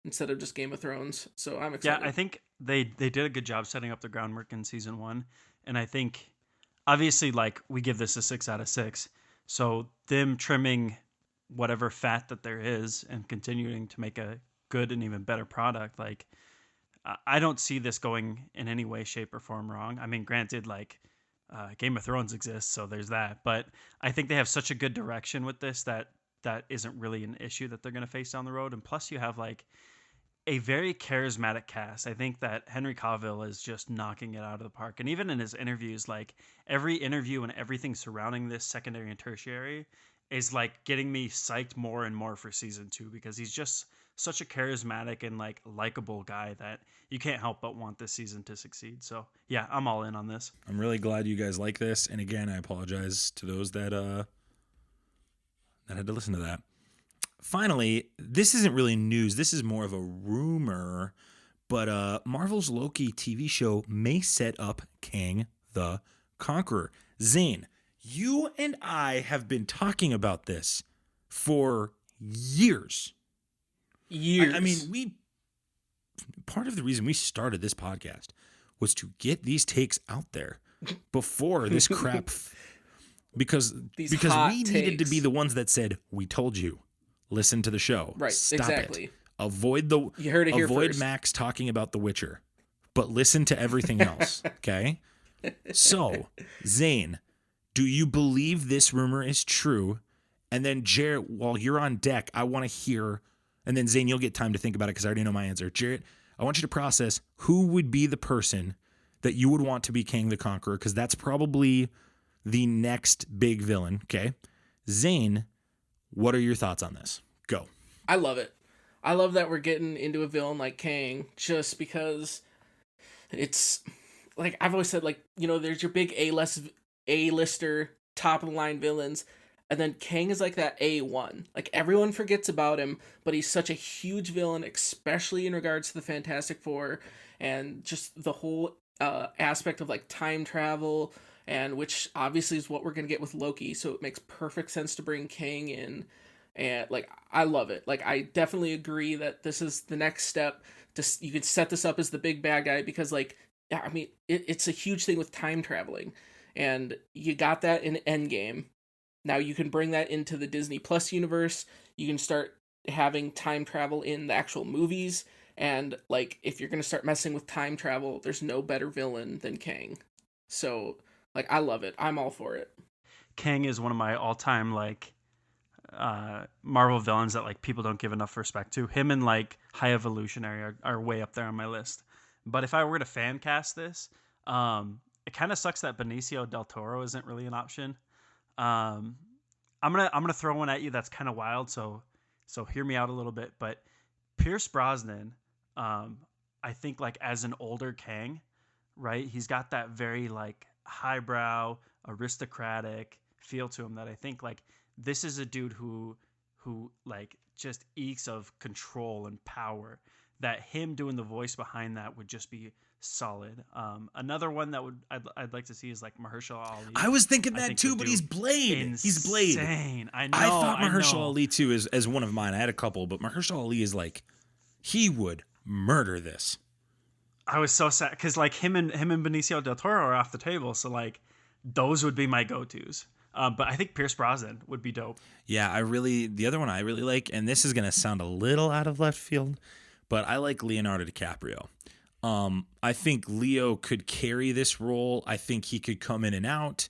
instead of just Game of Thrones. So I'm excited. Yeah, I think they did a good job setting up the groundwork in season 1, and I think obviously like we give this a 6 out of 6. So them trimming whatever fat that there is and continuing to make a good and even better product, like I don't see this going in any way, shape, or form wrong. I mean, granted, like Game of Thrones exists, so there's that. But I think they have such a good direction with this that isn't really an issue that they're going to face down the road. And plus, you have like a very charismatic cast. I think that Henry Cavill is just knocking it out of the park. And even in his interviews, like every interview and everything surrounding this secondary and tertiary is like getting me psyched more and more for season 2 because he's just such a charismatic and like likable guy that you can't help but want this season to succeed. So yeah, I'm all in on this. I'm really glad you guys like this. And again, I apologize to those that had to listen to that. Finally, this isn't really news. This is more of a rumor, but Marvel's Loki TV show may set up Kang the Conqueror. Zane, you and I have been talking about this for years. I mean, part of the reason we started this podcast was to get these takes out there before this crap, because we needed to be the ones that said, we told you, listen to the show. Right. Stop exactly. it. Avoid you heard it here avoid first. Max talking about The Witcher, but listen to everything else. Okay. So Zane, do you believe this rumor is true? And then Jarret, while you're on deck, I want to hear. And then Zane, you'll get time to think about it because I already know my answer. Jarret, I want you to process who would be the person that you would want to be Kang the Conqueror, because that's probably the next big villain. Okay. Zane, what are your thoughts on this? Go. I love it. I love that we're getting into a villain like Kang just because it's like I've always said, like, there's your big A-lister, top of the line villains. And then Kang is like that A1. Like, everyone forgets about him, but he's such a huge villain, especially in regards to the Fantastic Four and just the whole aspect of, like, time travel, and which obviously is what we're going to get with Loki. So it makes perfect sense to bring Kang in. And, like, I love it. Like, I definitely agree that this is the next step. You could set this up as the big bad guy because, like, I mean, it's a huge thing with time traveling. And you got that in Endgame. Now you can bring that into the Disney Plus universe. You can start having time travel in the actual movies. And, like, if you're going to start messing with time travel, there's no better villain than Kang. So, like, I love it. I'm all for it. Kang is one of my all-time, like, Marvel villains that, like, people don't give enough respect to. Him and, like, High Evolutionary are way up there on my list. But if I were to fan cast this, it kind of sucks that Benicio del Toro isn't really an option. I'm I'm gonna throw one at you that's kind of wild. So hear me out a little bit. But Pierce Brosnan, I think like as an older Kang, right? He's got that very like highbrow, aristocratic feel to him that I think like this is a dude who like just ekes of control and power. That him doing the voice behind that would just be solid. Another one that I'd like to see is like Mahershala Ali. I was thinking I that think too, would but do he's Blade. He's Blade. insane. I know. I thought Mahershala know. Ali too as one of mine. I had a couple, but Mahershala Ali is like, he would murder this. I was so sad because like him and Benicio del Toro are off the table, so like those would be my go-tos. But I think Pierce Brosnan would be dope. Yeah, the other one I really like, and this is going to sound a little out of left field, but I like Leonardo DiCaprio. I think Leo could carry this role. I think he could come in and out,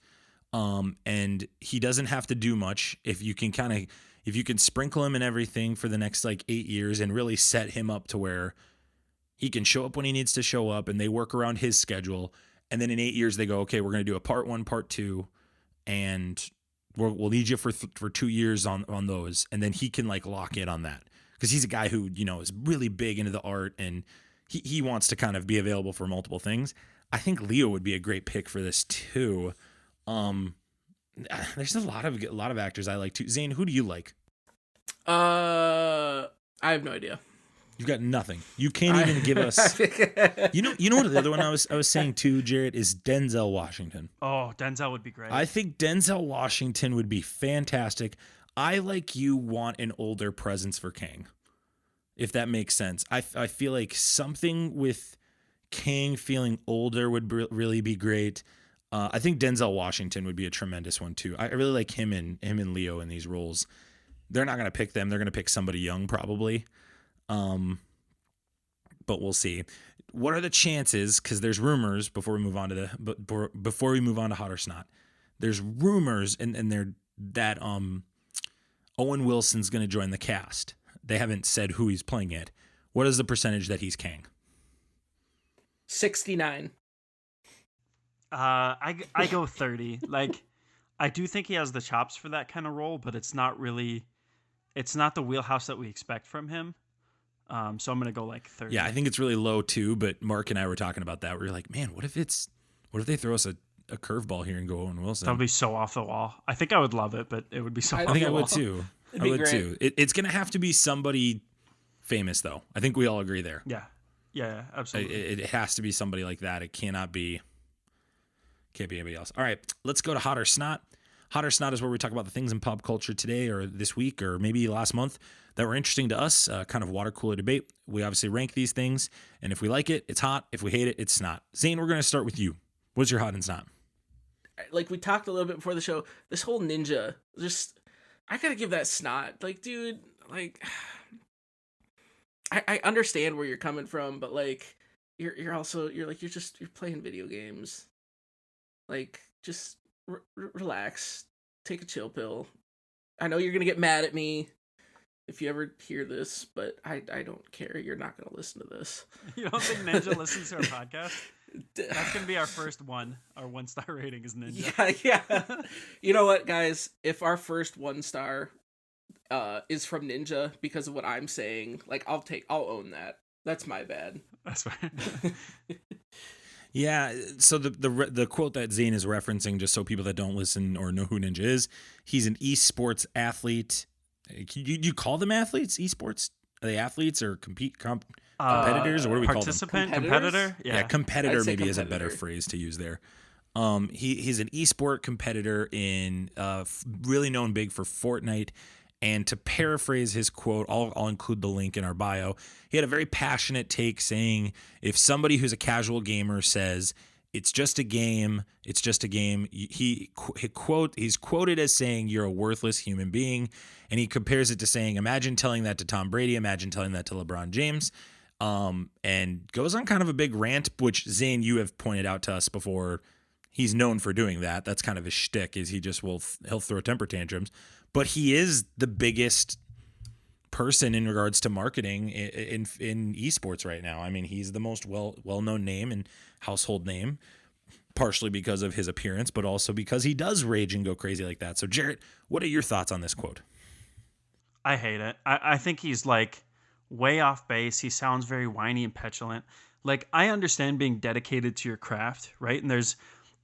and he doesn't have to do much. If you can sprinkle him and everything for the next like 8 years and really set him up to where he can show up when he needs to show up, and they work around his schedule. And then in 8 years, they go, okay, we're going to do a part 1, part 2, and we'll need you for 2 years on those. And then he can like lock in on that because he's a guy who, is really big into the art, and he wants to kind of be available for multiple things. I think Leo would be a great pick for this too. There's a lot of actors I like too. Zane, who do you like? I have no idea. You've got nothing. You can't even give us. You know what the other one I was saying too, Jarret, is Denzel Washington. Oh, Denzel would be great. I think Denzel Washington would be fantastic. I like you want an older presence for Kang, if that makes sense. I feel like something with Kang feeling older would really be great. I think Denzel Washington would be a tremendous one too. I really like him and Leo in these roles. They're not going to pick them. They're going to pick somebody young probably. But we'll see. What are the chances? Because there's rumors before we move on to Hot or Snot. There's rumors and they're that Owen Wilson's going to join the cast. They haven't said who he's playing yet. What is the percentage that he's Kang? 69. I go 30. Like, I do think he has the chops for that kind of role, but it's not the wheelhouse that we expect from him. So I'm gonna go like 30. Yeah, I think it's really low too. But Mark and I were talking about that. We were like, man, what if they throw us a curveball here and go Owen Wilson? That would be so off the wall. I think I would love it, but it would be so. I think I would too. I would too. It's gonna have to be somebody famous though. I think we all agree there. Yeah, absolutely. It has to be somebody like that. It can't be anybody else. All right, let's go to Hot or Snot. Hot or Snot is where we talk about the things in pop culture today or this week or maybe last month that were interesting to us, kind of water cooler debate. We obviously rank these things, and if we like it, it's hot. If we hate it, it's snot. Zane, we're going to start with you. What's your hot and snot? Like we talked a little bit before the show, this whole ninja, I gotta give that snot. Like, dude, like, I understand where you're coming from, but like, you're playing video games. Like, just relax, take a chill pill. I know you're gonna get mad at me if you ever hear this, but I don't care. You're not gonna listen to this. You don't think Ninja listens to our podcast? That's gonna be our first one. Our 1-star rating is Ninja. Yeah. You know what, guys? If our first 1-star is from Ninja because of what I'm saying, like I'll own that. That's my bad. That's fine. Yeah, so the quote that Zane is referencing, just so people that don't listen or know who Ninja is, he's an esports athlete. You call them athletes? Esports? Are they athletes or competitors? Or what do we call them? Participant, competitor? Yeah, competitor maybe is a better phrase to use there. He's an esport competitor in really known big for Fortnite. And to paraphrase his quote, I'll include the link in our bio. He had a very passionate take saying, if somebody who's a casual gamer says, it's just a game, he's quoted as saying, you're a worthless human being. And he compares it to saying, imagine telling that to Tom Brady, imagine telling that to LeBron James. And goes on kind of a big rant, which Zane, you have pointed out to us before. He's known for doing that. That's kind of his shtick, is he'll throw temper tantrums. But he is the biggest person in regards to marketing in esports right now. I mean, he's the most well-known name and household name. partially because of his appearance, but also because he does rage and go crazy like that. So, Jarrett, what are your thoughts on this quote? I hate it. I think he's like way off base. He sounds very whiny and petulant. Like, I understand being dedicated to your craft, right? And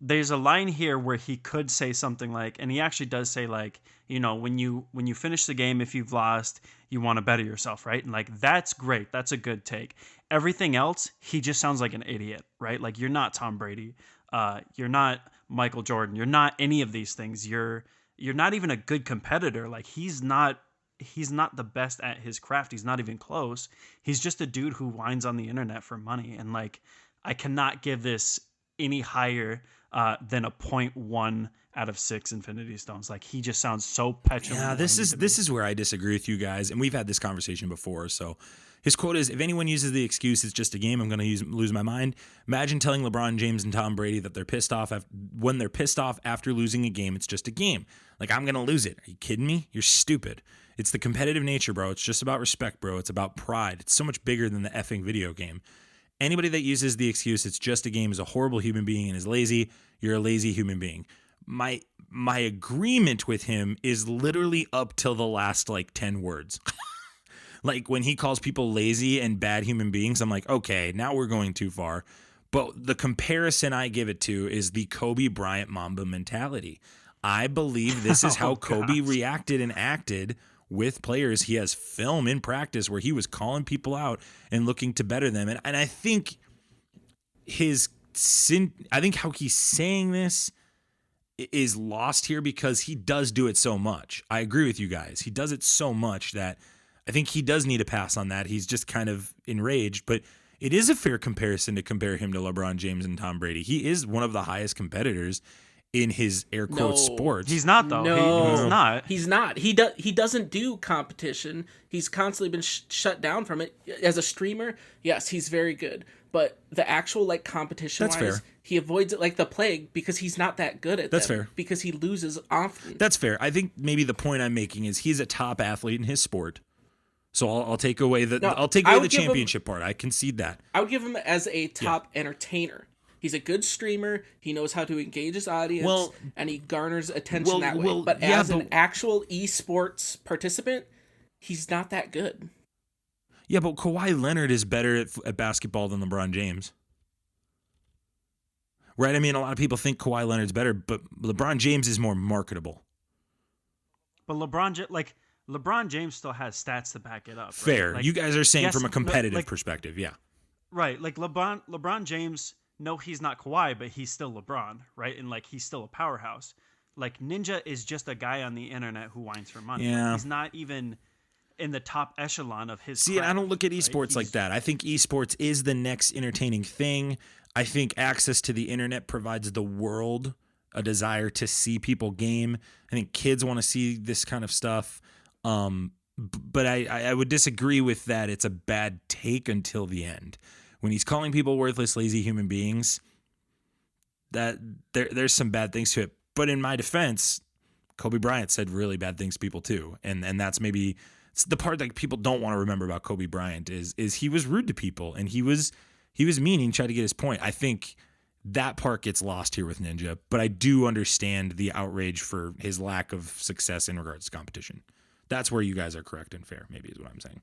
there's a line here where he could say something like, and he actually does say like, when you finish the game, if you've lost, you want to better yourself, right? And like, that's great. That's a good take. Everything else, he just sounds like an idiot, right? Like, you're not Tom Brady. You're not Michael Jordan. You're not any of these things. You're not even a good competitor. Like, he's not the best at his craft. He's not even close. He's just a dude who whines on the internet for money. And like, I cannot give this any higher than a 0.1 out of 6 Infinity Stones. Like, he just sounds so petulant. Yeah, this is where I disagree with you guys, and we've had this conversation before. So his quote is, if anyone uses the excuse it's just a game, I'm going to lose my mind. Imagine telling LeBron James and Tom Brady that they're pissed off when they're pissed off after losing a game. It's just a game. Like, I'm going to lose it. Are you kidding me? You're stupid. It's the competitive nature, bro. It's just about respect, bro. It's about pride. It's so much bigger than the effing video game. Anybody that uses the excuse it's just a game is a horrible human being and is lazy. You're a lazy human being. My agreement with him is literally up till the last like 10 words. Like, when he calls people lazy and bad human beings, I'm like, okay, now we're going too far. But the comparison I give it to is the Kobe Bryant Mamba mentality. I believe this is how Kobe reacted and acted with players. He has film in practice where he was calling people out and looking to better them. And I think how he's saying this is lost here because he does do it so much. I agree with you guys. He does it so much that I think he does need a pass on that. He's just kind of enraged, but it is a fair comparison to compare him to LeBron James and Tom Brady. He is one of the highest competitors in his air quotes sports. He's not, though. No, he's not. He's not. He doesn't do competition. He's constantly been shut down from it. As a streamer, yes, he's very good. But the actual like competition wise, he avoids it like the plague because he's not that good at That's them. fair. Because he loses often. That's fair. I think maybe the point I'm making is he's a top athlete in his sport. So I'll take away the championship part. I concede that. I would give him as a top entertainer. He's a good streamer. He knows how to engage his audience, and he garners attention that way. But as an actual esports participant, he's not that good. Yeah, but Kawhi Leonard is better at basketball than LeBron James. Right? I mean, a lot of people think Kawhi Leonard's better, but LeBron James is more marketable. But LeBron James still has stats to back it up. Right? Fair. Like, you guys are saying from a competitive perspective, yeah. Right. Like LeBron James, no, he's not Kawhi, but he's still LeBron, right? And like, he's still a powerhouse. Like, Ninja is just a guy on the internet who whines for money. Yeah. Like, he's not even in the top echelon of his See, craft, I don't look at esports like that. I think esports is the next entertaining thing. I think access to the internet provides the world a desire to see people game. I think kids want to see this kind of stuff. But I would disagree with that. It's a bad take until the end. When he's calling people worthless, lazy human beings, that there's some bad things to it. But in my defense, Kobe Bryant said really bad things to people too. And that's maybe the part that people don't want to remember about Kobe Bryant is he was rude to people and he was mean and tried to get his point. I think that part gets lost here with Ninja, but I do understand the outrage for his lack of success in regards to competition. That's where you guys are correct and fair, maybe is what I'm saying.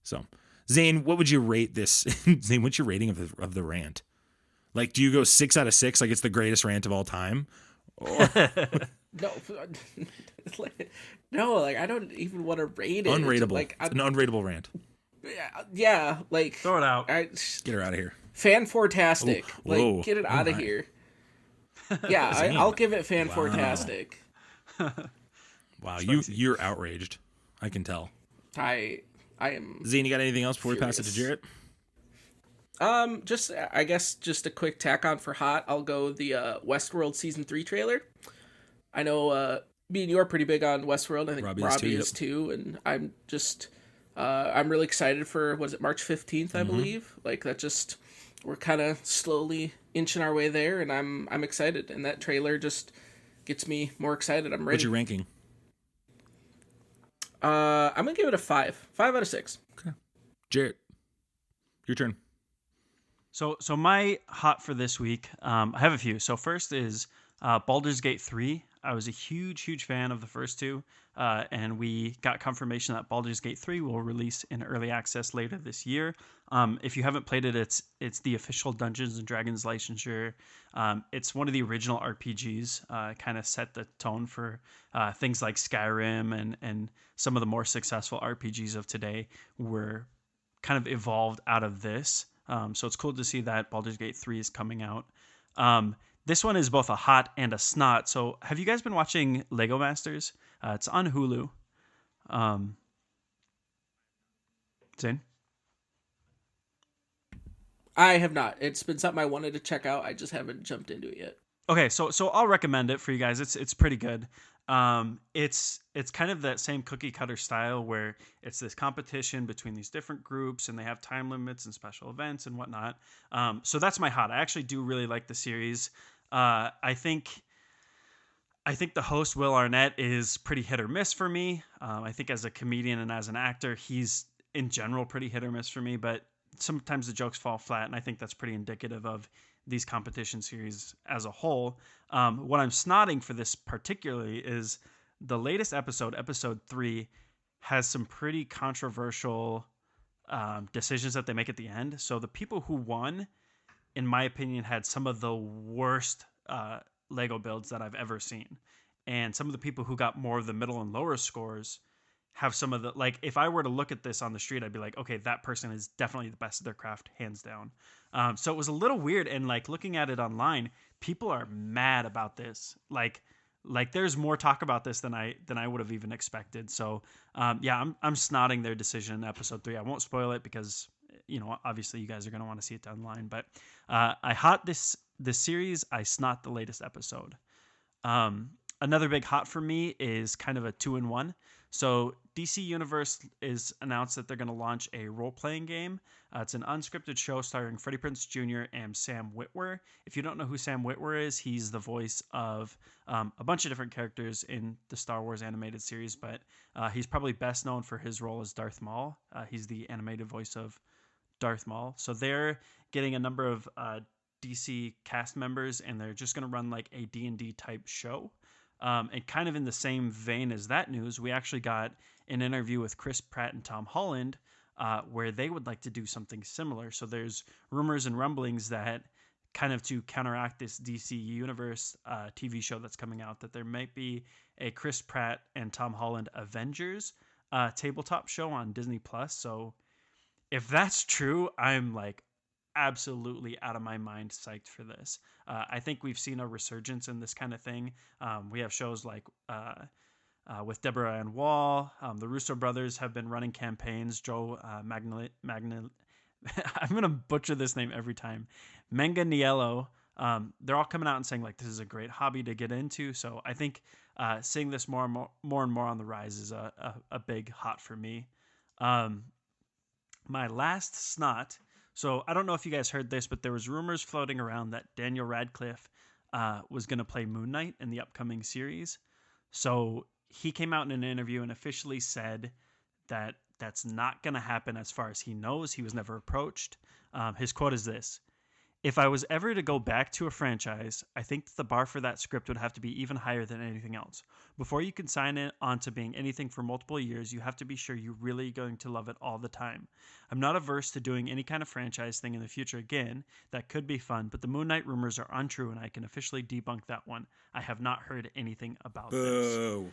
So, Zane, what would you rate this? Zane, what's your rating of the rant? Like, do you go 6 out of 6, like it's the greatest rant of all time? Or... No, like I don't even want to rate it. Unrateable. Like, it's an unrateable rant. Yeah, like throw it out. Get her out of here. Fan-fortastic. Whoa. Like, get it out of here. Yeah, I'll give it fan-fortastic. Wow, you're outraged. I can tell. I am. Zane, you got anything else before furious. we pass it to Jarrett? I guess just a quick tack on for hot. I'll go the Westworld season 3 trailer. I know me and you are pretty big on Westworld. I think Robbie is too, and I'm just I'm really excited for March 15th, I believe. Like that just we're kind of slowly inching our way there, and I'm excited. And that trailer just gets me more excited. I'm ready. What's your ranking? I'm gonna give it a 5 out of 6. Okay, Jarrett, your turn. So my hot for this week, I have a few. So first is Baldur's Gate 3. I was a huge fan of the first two, and we got confirmation that Baldur's Gate 3 will release in early access later this year. If you haven't played it, it's the official Dungeons and Dragons licensure. It's one of the original RPGs. Kind of set the tone for things like Skyrim and some of the more successful RPGs of today were kind of evolved out of this. So it's cool to see that Baldur's Gate 3 is coming out. This one is both a hot and a snot. So have you guys been watching Lego Masters? It's on Hulu. Zane? I have not. It's been something I wanted to check out. I just haven't jumped into it yet. Okay, so I'll recommend it for you guys. It's pretty good. It's kind of that same cookie cutter style where it's this competition between these different groups and they have time limits and special events and whatnot. So that's my hot. I actually do really like the series. I think the host Will Arnett is pretty hit or miss for me. I think as a comedian and as an actor, he's in general pretty hit or miss for me, but sometimes the jokes fall flat, and I think that's pretty indicative of these competition series as a whole. What I'm snotting for this particularly is the latest episode 3, has some pretty controversial decisions that they make at the end. So the people who won, in my opinion, had some of the worst Lego builds that I've ever seen. And some of the people who got more of the middle and lower scores have some of the, like, if I were to look at this on the street, I'd be like, okay, that person is definitely the best at their craft, hands down. So it was a little weird, and like looking at it online, people are mad about this. Like there's more talk about this than I would have even expected. So yeah, I'm snotting their decision in episode 3. I won't spoil it because obviously you guys are gonna want to see it down the line. But I hot this series. I snot the latest episode. Another big hot for me is kind of a 2-in-1. So DC Universe is announced that they're going to launch a role-playing game. It's an unscripted show starring Freddie Prinze Jr. and Sam Witwer. If you don't know who Sam Witwer is, he's the voice of a bunch of different characters in the Star Wars animated series, but he's probably best known for his role as Darth Maul. He's the animated voice of Darth Maul. So they're getting a number of DC cast members, and they're just going to run like a D&D type show. And kind of in the same vein as that news, we actually got an interview with Chris Pratt and Tom Holland where they would like to do something similar. So there's rumors and rumblings that kind of to counteract this DC Universe TV show that's coming out, that there might be a Chris Pratt and Tom Holland Avengers tabletop show on Disney+. So if that's true, I'm like absolutely out of my mind psyched for this. I think we've seen a resurgence in this kind of thing. We have shows like with Deborah Ann Wall. The Russo brothers have been running campaigns. Joe I'm going to butcher this name every time. Manganiello. They're all coming out and saying like this is a great hobby to get into. So I think seeing this more and more on the rise is a big hot for me. My last snot. So I don't know if you guys heard this, but there was rumors floating around that Daniel Radcliffe was going to play Moon Knight in the upcoming series. So he came out in an interview and officially said that that's not going to happen as far as he knows. He was never approached. His quote is this: "If I was ever to go back to a franchise, I think that the bar for that script would have to be even higher than anything else. Before you can sign it on to being anything for multiple years, you have to be sure you're really going to love it all the time. I'm not averse to doing any kind of franchise thing in the future again. That could be fun, but the Moon Knight rumors are untrue and I can officially debunk that one. I have not heard anything about this."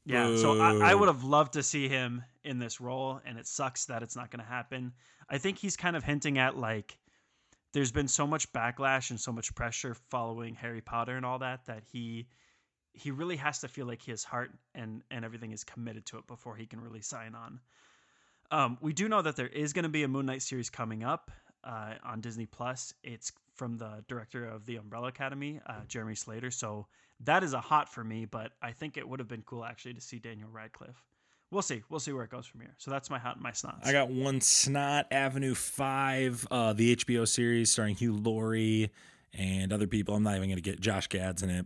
Yeah, so I would have loved to see him in this role, and it sucks that it's not going to happen. I think he's kind of hinting at like, there's been so much backlash and so much pressure following Harry Potter and all that he really has to feel like his heart and everything is committed to it before he can really sign on. We do know that there is going to be a Moon Knight series coming up on Disney+. It's from the director of The Umbrella Academy, Jeremy Slater. So that is a hot for me, but I think it would have been cool actually to see Daniel Radcliffe. We'll see where it goes from here. So that's my hot and my snots. I got one snot, Avenue 5, the HBO series starring Hugh Laurie and other people. I'm not even going to get Josh Gad's in it.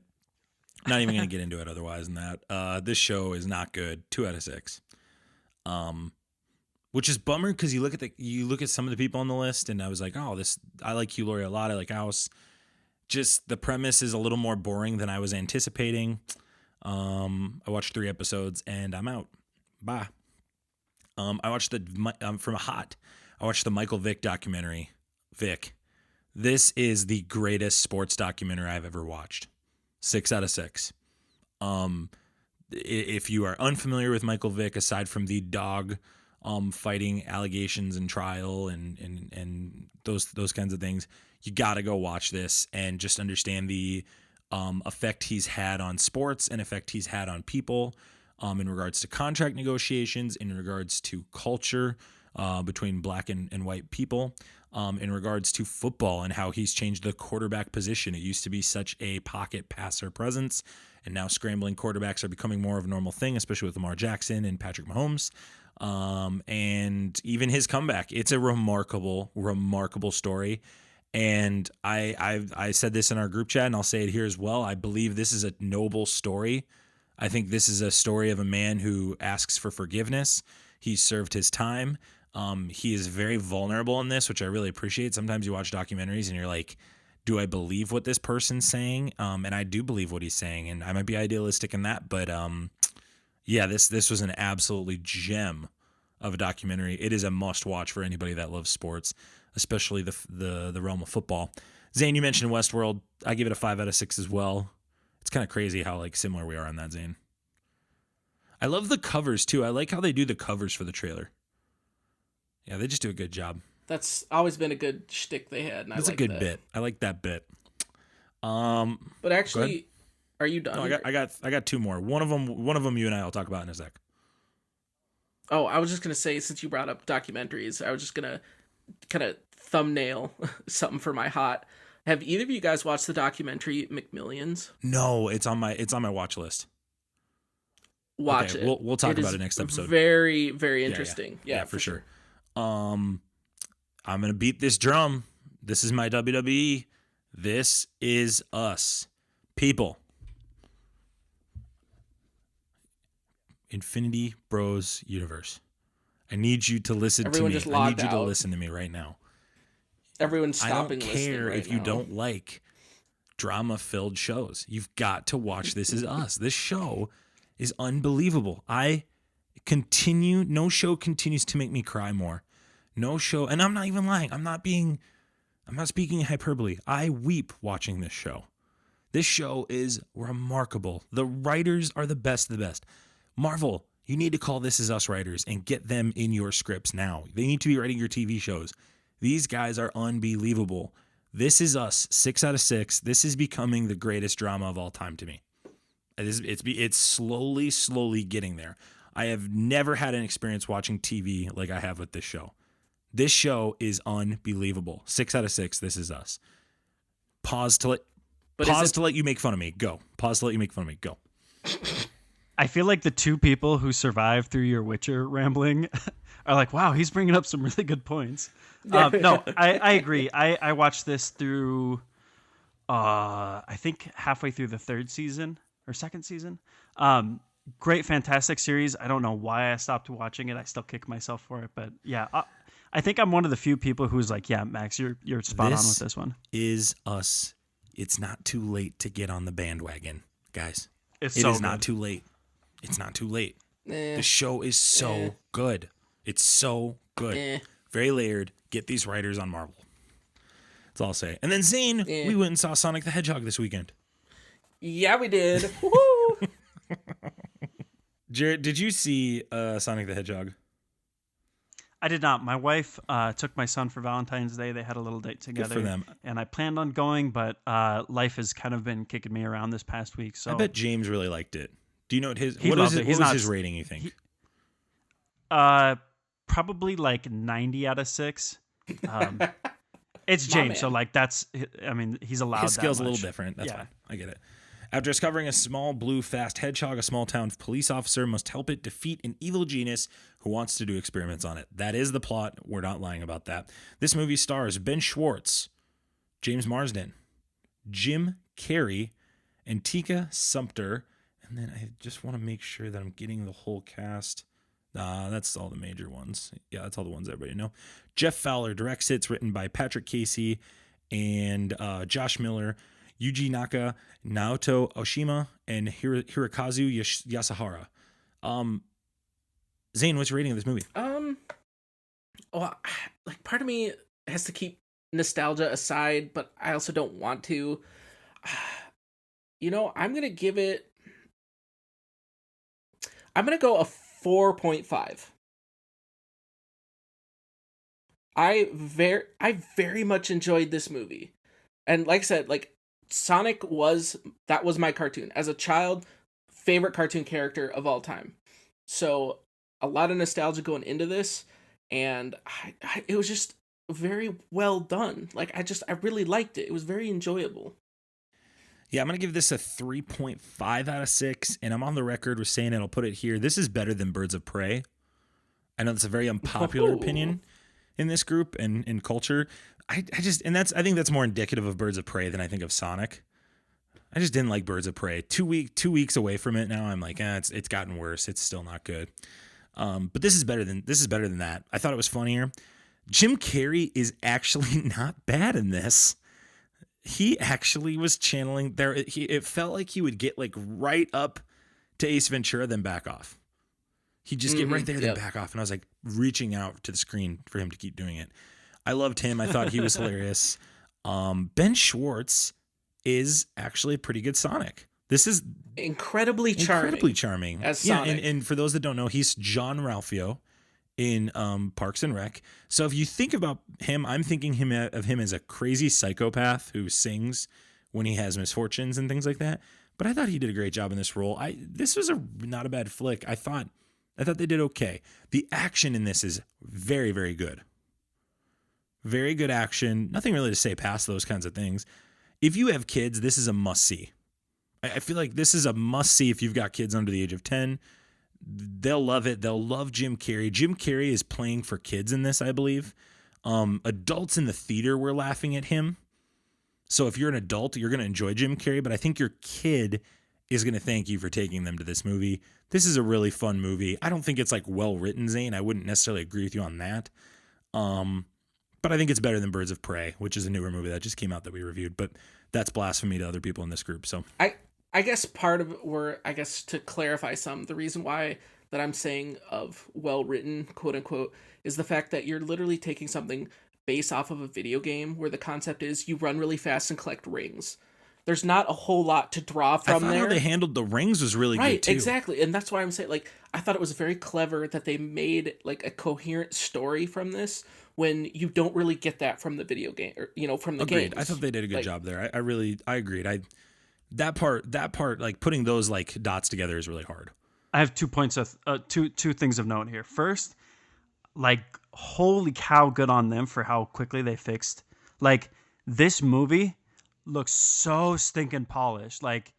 Not even going to get into it otherwise than that. This show is not good. 2 out of 6. which is bummer because you look at some of the people on the list, and I was like, oh, I like Hugh Laurie a lot. I like House. Just the premise is a little more boring than I was anticipating. I watched 3 episodes and I'm out. Bye. I watched I watched the Michael Vick documentary. Vick. This is the greatest sports documentary I've ever watched. 6 out of 6. If you are unfamiliar with Michael Vick, aside from the dog fighting allegations and trial and those kinds of things, you got to go watch this and just understand the effect he's had on sports and effect he's had on people in regards to contract negotiations, in regards to culture between black and white people, in regards to football and how he's changed the quarterback position. It used to be such a pocket passer presence, and now scrambling quarterbacks are becoming more of a normal thing, especially with Lamar Jackson and Patrick Mahomes. And even his comeback, it's a remarkable story. And I said this in our group chat, and I'll say it here as well. I believe this is a noble story. I think this is a story of a man who asks for forgiveness. He's served his time. He is very vulnerable in this, which I really appreciate. Sometimes you watch documentaries and you're like, do I believe what this person's saying? And I do believe what he's saying, and I might be idealistic in that, but yeah, this was an absolutely gem of a documentary. It is a must watch for anybody that loves sports, especially the realm of football. Zane, you mentioned Westworld. I give it a 5 out of 6 as well. It's kind of crazy how like similar we are on that, Zane. I love the covers too. I like how they do the covers for the trailer. Yeah, they just do a good job. That's always been a good shtick they had. And That's I like a good that. bit. I like that bit. But actually, are you done? No, I got 2 more. One of them you and I will talk about in a sec. Oh, I was just gonna say, since you brought up documentaries, I was just gonna kind of thumbnail something for my hot. Have either of you guys watched the documentary McMillions? No, it's on my watch list. Watch Okay, it. We'll talk about it next episode. Very, very interesting. Yeah, for sure. I'm gonna beat this drum. This is my WWE. This is us, people. Infinity Bros universe. I need you to listen Everyone to me. just I logged need you to out. listen to me right now. Everyone's I stopping don't listening care right if you now. don't like drama-filled shows. You've got to watch This Is Us. This show is unbelievable. No show continues to make me cry more. No show, and I'm not even lying. I'm not speaking hyperbole. I weep watching this show. This show is remarkable. The writers are the best of the best. Marvel, you need to call This Is Us writers and get them in your scripts now. They need to be writing your TV shows. These guys are unbelievable. This Is Us, 6 out of 6. This is becoming the greatest drama of all time to me. It's slowly getting there. I have never had an experience watching TV like I have with this show. This show is unbelievable. 6 out of 6. This Is Us. Pause to let you make fun of me. Go. Pause to let you make fun of me. Go. I feel like the 2 people who survived through your Witcher rambling are like, wow, he's bringing up some really good points. No, I agree. I watched this through, I think halfway through the 3rd season or 2nd season. Great, fantastic series. I don't know why I stopped watching it. I still kick myself for it. But yeah, I think I'm one of the few people who's like, yeah, Max, you're spot on with this one. Is Us. It's not too late to get on the bandwagon, guys. It so is good. not too late. It's not too late. The show is so good. It's so good. Very layered. Get these writers on Marvel. That's all I'll say. And then Zane, we went and saw Sonic the Hedgehog this weekend. Yeah, we did. Woohoo! Jarret, did you see Sonic the Hedgehog? I did not. My wife took my son for Valentine's Day. They had a little date together. Good for them. And I planned on going, but life has kind of been kicking me around this past week. So I bet James really liked it. Do you know what He what loved was it. his rating, you think? Probably like 90 out of 6. It's My James, man. so like that's. I mean, he's allowed. His skill's that a much. little different. That's Yeah. fine. I get it. After discovering a small blue fast hedgehog, a small town police officer must help it defeat an evil genius who wants to do experiments on it. That is the plot. We're not lying about that. This movie stars Ben Schwartz, James Marsden, Jim Carrey, and Tika Sumpter. And then I just want to make sure that I'm getting the whole cast. That's all the major ones. Yeah, that's all the ones everybody know. Jeff Fowler directs it. It's written by Patrick Casey and Josh Miller, Yuji Naka, Naoto Oshima, and Hirokazu Yasuhara. Zane, what's your rating of this movie? Well, like part of me has to keep nostalgia aside, but I also don't want to. I'm gonna give it. I'm gonna go a 4.5. I very much enjoyed this movie, and like I said, like Sonic was my cartoon as a child, favorite cartoon character of all time. So a lot of nostalgia going into this, and it was just very well done. Like I really liked it. It was very enjoyable. Yeah, I'm going to give this a 3.5 out of 6, and I'm on the record with saying, and I'll put it here, this is better than Birds of Prey. I know that's a very unpopular opinion in this group and in culture. I think that's more indicative of Birds of Prey than I think of Sonic. I just didn't like Birds of Prey. 2 weeks away from it now, I'm like, it's gotten worse. It's still not good. But this is better than that. I thought it was funnier. Jim Carrey is actually not bad in this. He actually was channeling there. It felt like he would get like right up to Ace Ventura, then back off. He'd just get right there, then back off. And I was like reaching out to the screen for him to keep doing it. I loved him. I thought he was hilarious. Ben Schwartz is actually a pretty good Sonic. This is incredibly charming as Sonic. And for those that don't know, he's John Ralphio in Parks and Rec. So if you think about him, I'm thinking of him as a crazy psychopath who sings when he has misfortunes and things like that. But I thought he did a great job in this role. This was not a bad flick. I thought they did okay. The action in this is very, very good. Very good action. Nothing really to say past those kinds of things. If you have kids, this is a must-see. I feel like this is a must-see if you've got kids under the age of 10. They'll love it. They'll love Jim Carrey. Jim Carrey is playing for kids in this, I believe. Adults in the theater were laughing at him. So if you're an adult, you're going to enjoy Jim Carrey, but I think your kid is going to thank you for taking them to this movie. This is a really fun movie. I don't think it's like well written, Zane. I wouldn't necessarily agree with you on that. But I think it's better than Birds of Prey, which is a newer movie that just came out that we reviewed, but that's blasphemy to other people in this group. So I guess part of to clarify the reason why that I'm saying of well-written, quote unquote, is the fact that you're literally taking something based off of a video game where the concept is you run really fast and collect rings. There's not a whole lot to draw from there. How they handled the rings was really good too. Exactly. And that's why I'm saying, like, I thought it was very clever that they made like a coherent story from this when you don't really get that from the video game or, from the game. I thought they did a good job there. I agreed. That part, like putting those like dots together is really hard. I have 2 points of two things of note here. First, like, holy cow, good on them for how quickly they fixed. Like, this movie looks so stinking polished. Like,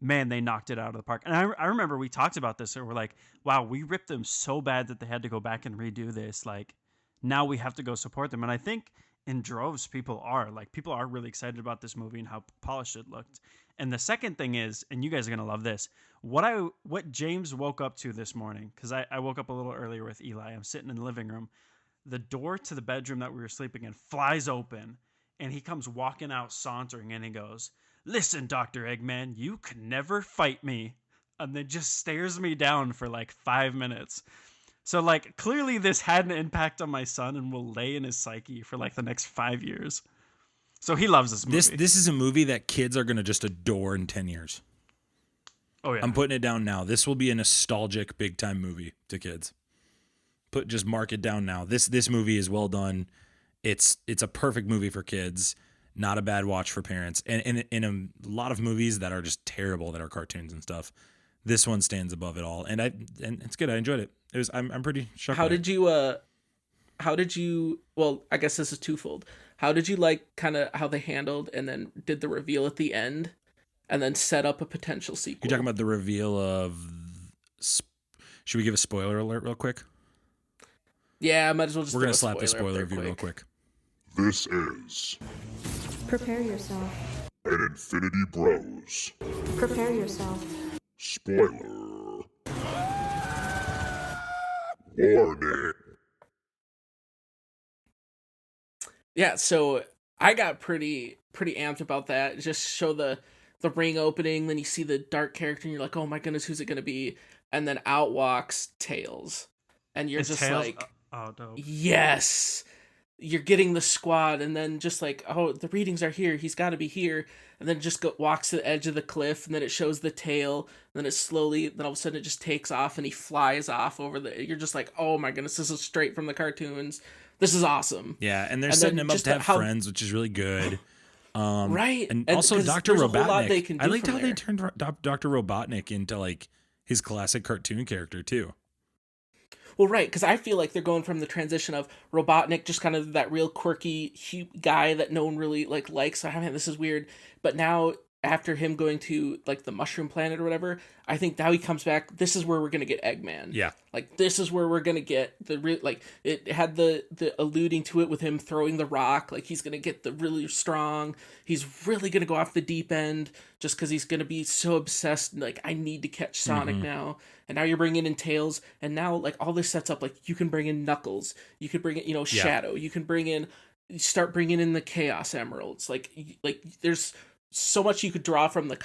man, they knocked it out of the park. And I remember we talked about this and we're like, wow, we ripped them so bad that they had to go back and redo this. Like, now we have to go support them. And I think in droves, people are really excited about this movie and how polished it looked. And the second thing is, and you guys are going to love this, what James woke up to this morning, because I woke up a little earlier with Eli. I'm sitting in the living room. The door to the bedroom that we were sleeping in flies open, and he comes walking out sauntering, and he goes, "Listen, Dr. Eggman, you can never fight me." And then just stares me down for like 5 minutes. So, like, clearly this had an impact on my son and will lay in his psyche for like the next 5 years. So he loves this movie. This is a movie that kids are going to just adore in 10 years. Oh, yeah. I'm putting it down now. This will be a nostalgic big time movie to kids. Just mark it down now. This movie is well done. It's a perfect movie for kids. Not a bad watch for parents. And in a lot of movies that are just terrible, that are cartoons and stuff, this one stands above it all. And it's good. I enjoyed it. I'm pretty shocked. How did you? Well, I guess this is twofold. How did you like kind of how they handled and then did the reveal at the end, and then set up a potential sequel? You're talking about the reveal of. Should we give a spoiler alert real quick? Yeah, I might as well just. We're gonna slap the spoiler review real quick. This is. Prepare yourself. An Infinity Bros. Prepare yourself. Spoiler. Warning. Yeah, so I got pretty amped about that. Just show the ring opening, then you see the dark character, and you're like, oh my goodness, who's it gonna be? And then out walks Tails, and you're Is just Tails- like, oh, dope. yes, you're getting the squad, and then just like, oh, the readings are here, he's got to be here, and then just walks to the edge of the cliff, and then it shows the tail, and then it slowly, then all of a sudden it just takes off, and he flies off over the. You're just like, oh my goodness, this is straight from the cartoons. This is awesome. Yeah, and they're And setting then him up just to have how- friends, which is really good. Right, And also 'cause Dr. there's a whole lot they Robotnik. can I do liked from how they there. turned Dr. Robotnik into like his classic cartoon character too. Well, right, because I feel like they're going from the transition of Robotnik, just kind of that real quirky guy that no one really likes. I mean, this is weird, but now after him going to like the Mushroom Planet or whatever, I think now he comes back. This is where we're gonna get Eggman. Yeah. Like this is where we're gonna get the real. Like it had the alluding to it with him throwing the rock. Like he's gonna get the really strong. He's really gonna go off the deep end just because he's gonna be so obsessed. Like I need to catch Sonic now. And now you're bringing in Tails, and now like all this sets up like you can bring in Knuckles, you could bring in Shadow, you can bring in, start bringing in the Chaos Emeralds. Like there's so much you could draw from the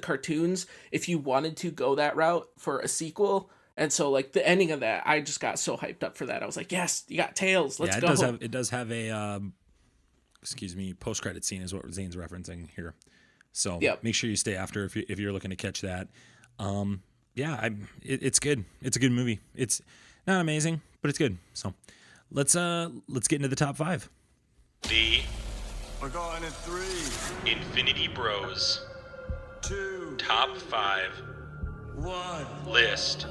cartoons if you wanted to go that route for a sequel. And so like the ending of that, I just got so hyped up for that. I was like, yes, you got Tails, let's go. It does have a post credit scene is what Zane's referencing here. So make sure you stay after if you're looking to catch that. It's good. It's a good movie. It's not amazing, but it's good. So let's get into the top 5. We're going in 3, Infinity Bros 2, top 5 1. list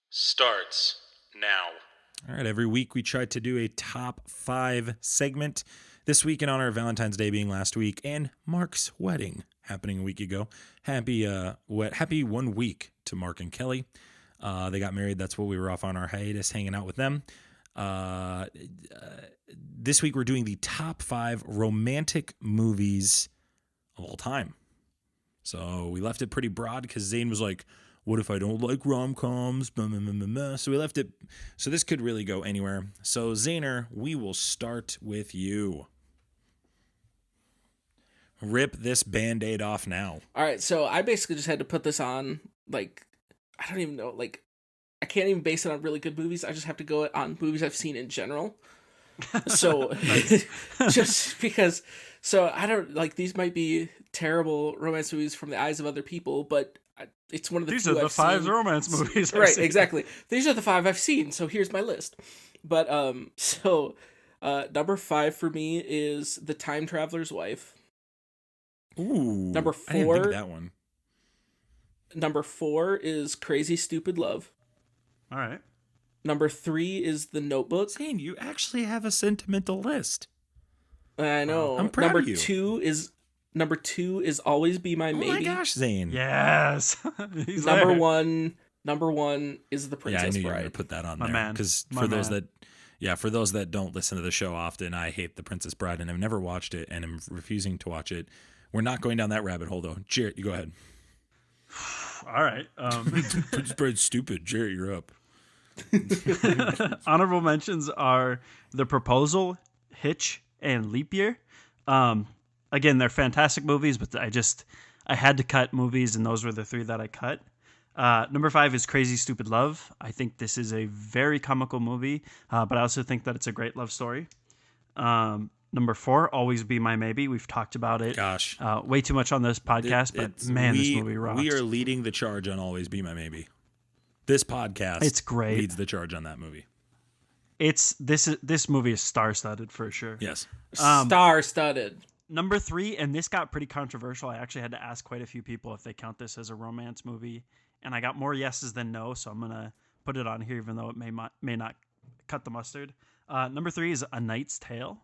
starts now. All right, every week we try to do a top 5 segment. This week, in honor of Valentine's Day being last week and Mark's wedding happening a week ago. Happy 1 week to Mark and Kelly. They got married. That's what we were off on our hiatus, hanging out with them. This week we're doing the top 5 romantic movies of all time. So we left it pretty broad because Zane was like, what if I don't like rom-coms? So we left it. So this could really go anywhere. So Zaner, we will start with you. Rip this Band-Aid off now. All right, so I basically just had to put this on, like, I don't even know, like, I can't even base it on really good movies. I just have to go on movies I've seen in general. So, just because, so I don't, like, these might be terrible romance movies from the eyes of other people, but it's one of the These few are the I've 5 seen. romance movies I've Right, seen. exactly. These are the 5 I've seen, so here's my list. But, number 5 for me is The Time Traveler's Wife. Ooh. Number I didn't think 4. of that one. Number 4 is Crazy Stupid Love. All right. Number 3 is The Notebook. Zane, you actually have a sentimental list. I know. I'm proud number of you. 2 is Always Be My Maybe. Oh my gosh, Zane. Yes. He's Number there. 1 is The Yeah, I Princess knew you were going Bride. to put that on My there. man. Because My for those man. that don't listen to the show often, I hate The Princess Bride and I've never watched it and I'm refusing to watch it. We're not going down that rabbit hole though. Jarrett, you go ahead. All right. Princess Bride's stupid. Jarrett, you're up. Honorable mentions are The Proposal, Hitch, and Leap Year. Again, they're fantastic movies, but I had to cut movies, and those were the 3 that I cut. Number 5 is Crazy Stupid Love. I think this is a very comical movie, but I also think that it's a great love story. Number 4, Always Be My Maybe. We've talked about it Gosh. way too much on this podcast, but man, this movie rocks. We are leading the charge on Always Be My Maybe. This podcast It's great. leads the charge on that movie. This movie is star-studded for sure. Yes. Star-studded. Number 3, and this got pretty controversial. I actually had to ask quite a few people if they count this as a romance movie, and I got more yeses than no, so I'm gonna put it on here, even though it may not cut the mustard. Number 3 is A Knight's Tale.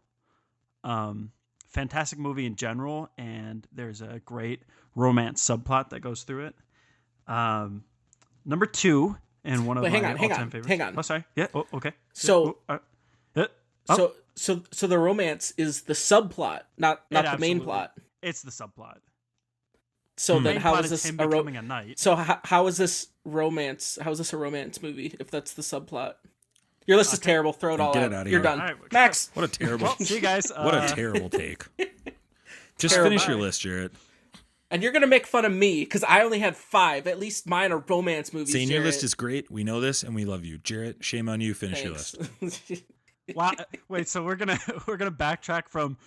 Fantastic movie in general, and there's a great romance subplot that goes through it. Number 2, and one of Wait, my hang on, all-time favorites. hang on. Oh, sorry. Yeah. Oh, okay. So- Yeah. Oh, So the romance is the subplot, not the main absolutely- plot. It's the subplot. So then, Main how plot is is this him a becoming a knight. So how is this romance? How is this a romance movie? If that's the subplot, your list is terrible. Throw it all Get out. it out of You're here. done, All right, Max. What a terrible, Well, see you guys. what a terrible take. Just Terrible. finish your list, Jarrett. And you're gonna make fun of me because I only had 5. At least mine are romance movies. Saying your Jarrett. list is great. We know this, and we love you, Jarrett. Shame on you. Finish your Thanks. list. Wow. Wait, so we're gonna backtrack from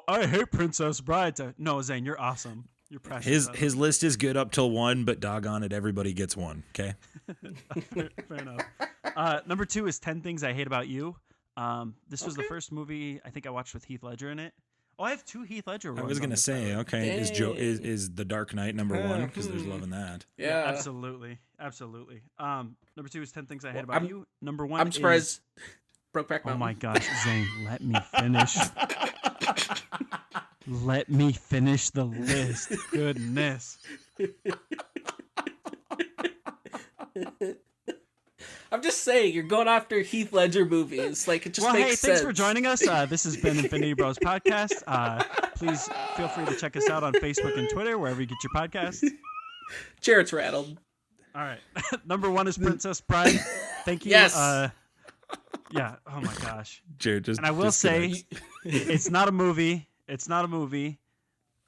I hate Princess Bride to no, Zane, you're awesome. You're precious. His list is good up till 1, but doggone it, everybody gets 1. Okay. Fair enough. Number 2 is 10 Things I Hate About You. This was the first movie I think I watched with Heath Ledger in it. Oh, I have 2 Heath Ledger ones. I was on gonna this, say, by the way. okay, is The Dark Knight number 1 because there's love in that. Yeah. Absolutely. Number 2 is 10 Things I Hate About You. Number 1 I'm surprised. is... Brokeback Mountain. Oh my gosh, Zane, let me finish. Let me finish the list. Goodness. I'm just saying, you're going after Heath Ledger movies. Like, it just Well, makes hey, sense. thanks for joining us. This has been Infinity Bros Podcast. Please feel free to check us out on Facebook and Twitter, wherever you get your podcasts. Jarrett's rattled. All right. Number 1 is Princess Bride. Thank you. Yes. Yeah. Oh my gosh. Jared, just And I will just get say, it's not a movie. It's not a movie.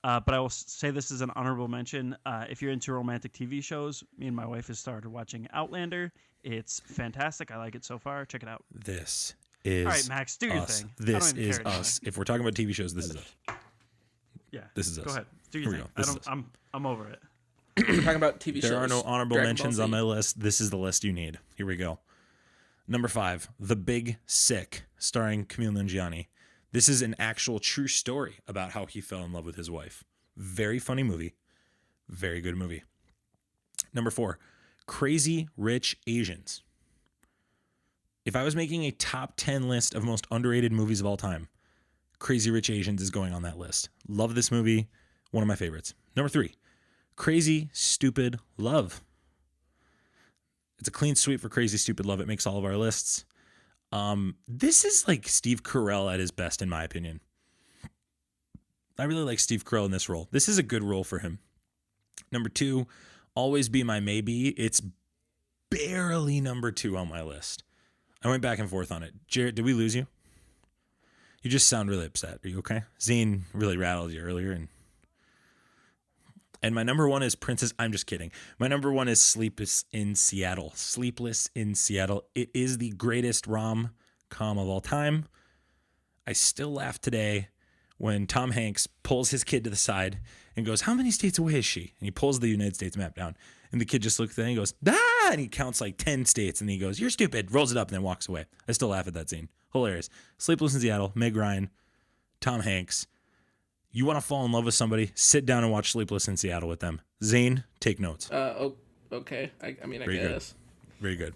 But I will say this is an honorable mention. If you're into romantic TV shows, me and my wife have started watching Outlander. It's fantastic. I like it so far. Check it out. This is All right, Max, do your us. thing. I This don't even is care anymore. us. If we're talking about TV shows, this is us. Yeah. This is us. Go ahead. Do your Here we thing. go. This is us. I'm over it. We're talking about TV shows. There are no honorable Dragon Ball mentions Z. on my list. This is the list you need. Here we go. Number 5, The Big Sick, starring Kumail Nanjiani. This is an actual true story about how he fell in love with his wife. Very funny movie. Very good movie. Number 4, Crazy Rich Asians. If I was making a top 10 list of most underrated movies of all time, Crazy Rich Asians is going on that list. Love this movie. One of my favorites. Number 3, Crazy Stupid Love. It's a clean sweep for Crazy Stupid Love. It makes all of our lists. This is like Steve Carell at his best, in my opinion. I really like Steve Carell in this role. This is a good role for him. Number 2, Always Be My Maybe. It's barely number 2 on my list. I went back and forth on it. Jarrett, did we lose you? You just sound really upset. Are you okay? Zane really rattled you earlier. And my number 1 is Princess. I'm just kidding. My number 1 is Sleepless in Seattle. Sleepless in Seattle. It is the greatest rom-com of all time. I still laugh today when Tom Hanks pulls his kid to the side and goes, "How many states away is she?" And he pulls the United States map down. And the kid just looks at it and he goes, "Ah!" And he counts like 10 states. And he goes, "You're stupid." Rolls it up and then walks away. I still laugh at that scene. Hilarious. Sleepless in Seattle. Meg Ryan. Tom Hanks. You want to fall in love with somebody, sit down and watch Sleepless in Seattle with them. Zane, take notes. Okay. I mean, I Very guess. Good. Very good.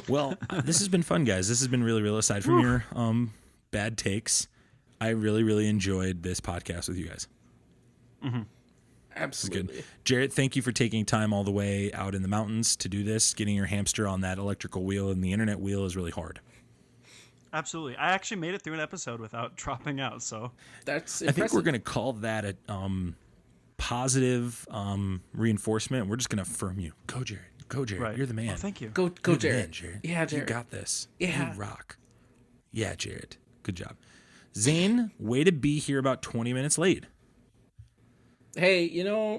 Well, this has been fun, guys. This has been really real. Aside from your bad takes, I really, really enjoyed this podcast with you guys. Mm-hmm. Absolutely. Good. Jarrett, thank you for taking time all the way out in the mountains to do this. Getting your hamster on that electrical wheel and the internet wheel is really hard. Absolutely. I actually made it through an episode without dropping out, so That's I impressive. think we're going to call that a positive reinforcement. We're just going to affirm you. Go, Jarrett. Go, Jarrett. right. You're the man. Well, thank you. Go, You're the Jarrett. man, Jarrett. Yeah, Jarrett. You got this. Yeah. You rock. Yeah, Jarrett. Good job. Zane, way to be here about 20 minutes late. Hey, yeah.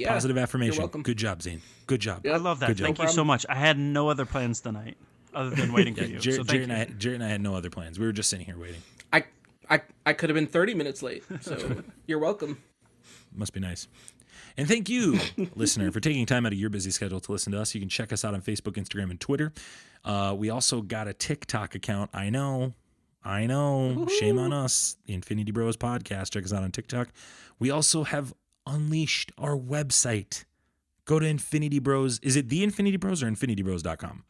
Positive affirmation. You're welcome. Good job, Zane. Good job. I love that. Good job. Thank you so much. I had no other plans tonight other than waiting for you. So Jarrett, thank Jarrett and I had no other plans. We were just sitting here waiting. I could have been 30 minutes late, so you're welcome. Must be nice. And thank you, listener, for taking time out of your busy schedule to listen to us. You can check us out on Facebook, Instagram, and Twitter. We also got a TikTok account. I know. Woo-hoo. Shame on us. The Infinity Bros podcast. Check us out on TikTok. We also have unleashed our website. Go to Infinity Bros. Is it the Infinity Bros or InfinityBros.com?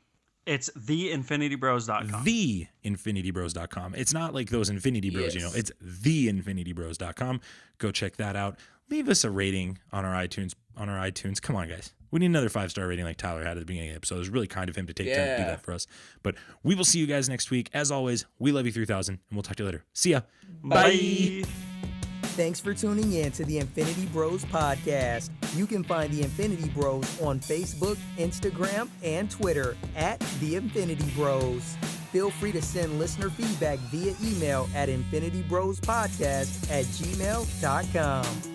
It's theinfinitybros.com. TheInfinityBros.com. It's not like those Infinity Bros, Yes. It's TheInfinityBros.com. Go check that out. Leave us a rating on our iTunes. Come on, guys. We need another 5-star rating like Tyler had at the beginning of the episode. It was really kind of him to take time to do that for us. But we will see you guys next week. As always, we love you 3000, and we'll talk to you later. See ya. Bye. Bye. Thanks for tuning in to the Infinity Bros podcast. You can find the Infinity Bros on Facebook, Instagram, and Twitter at the Infinity Bros. Feel free to send listener feedback via email at infinitybrospodcast@gmail.com.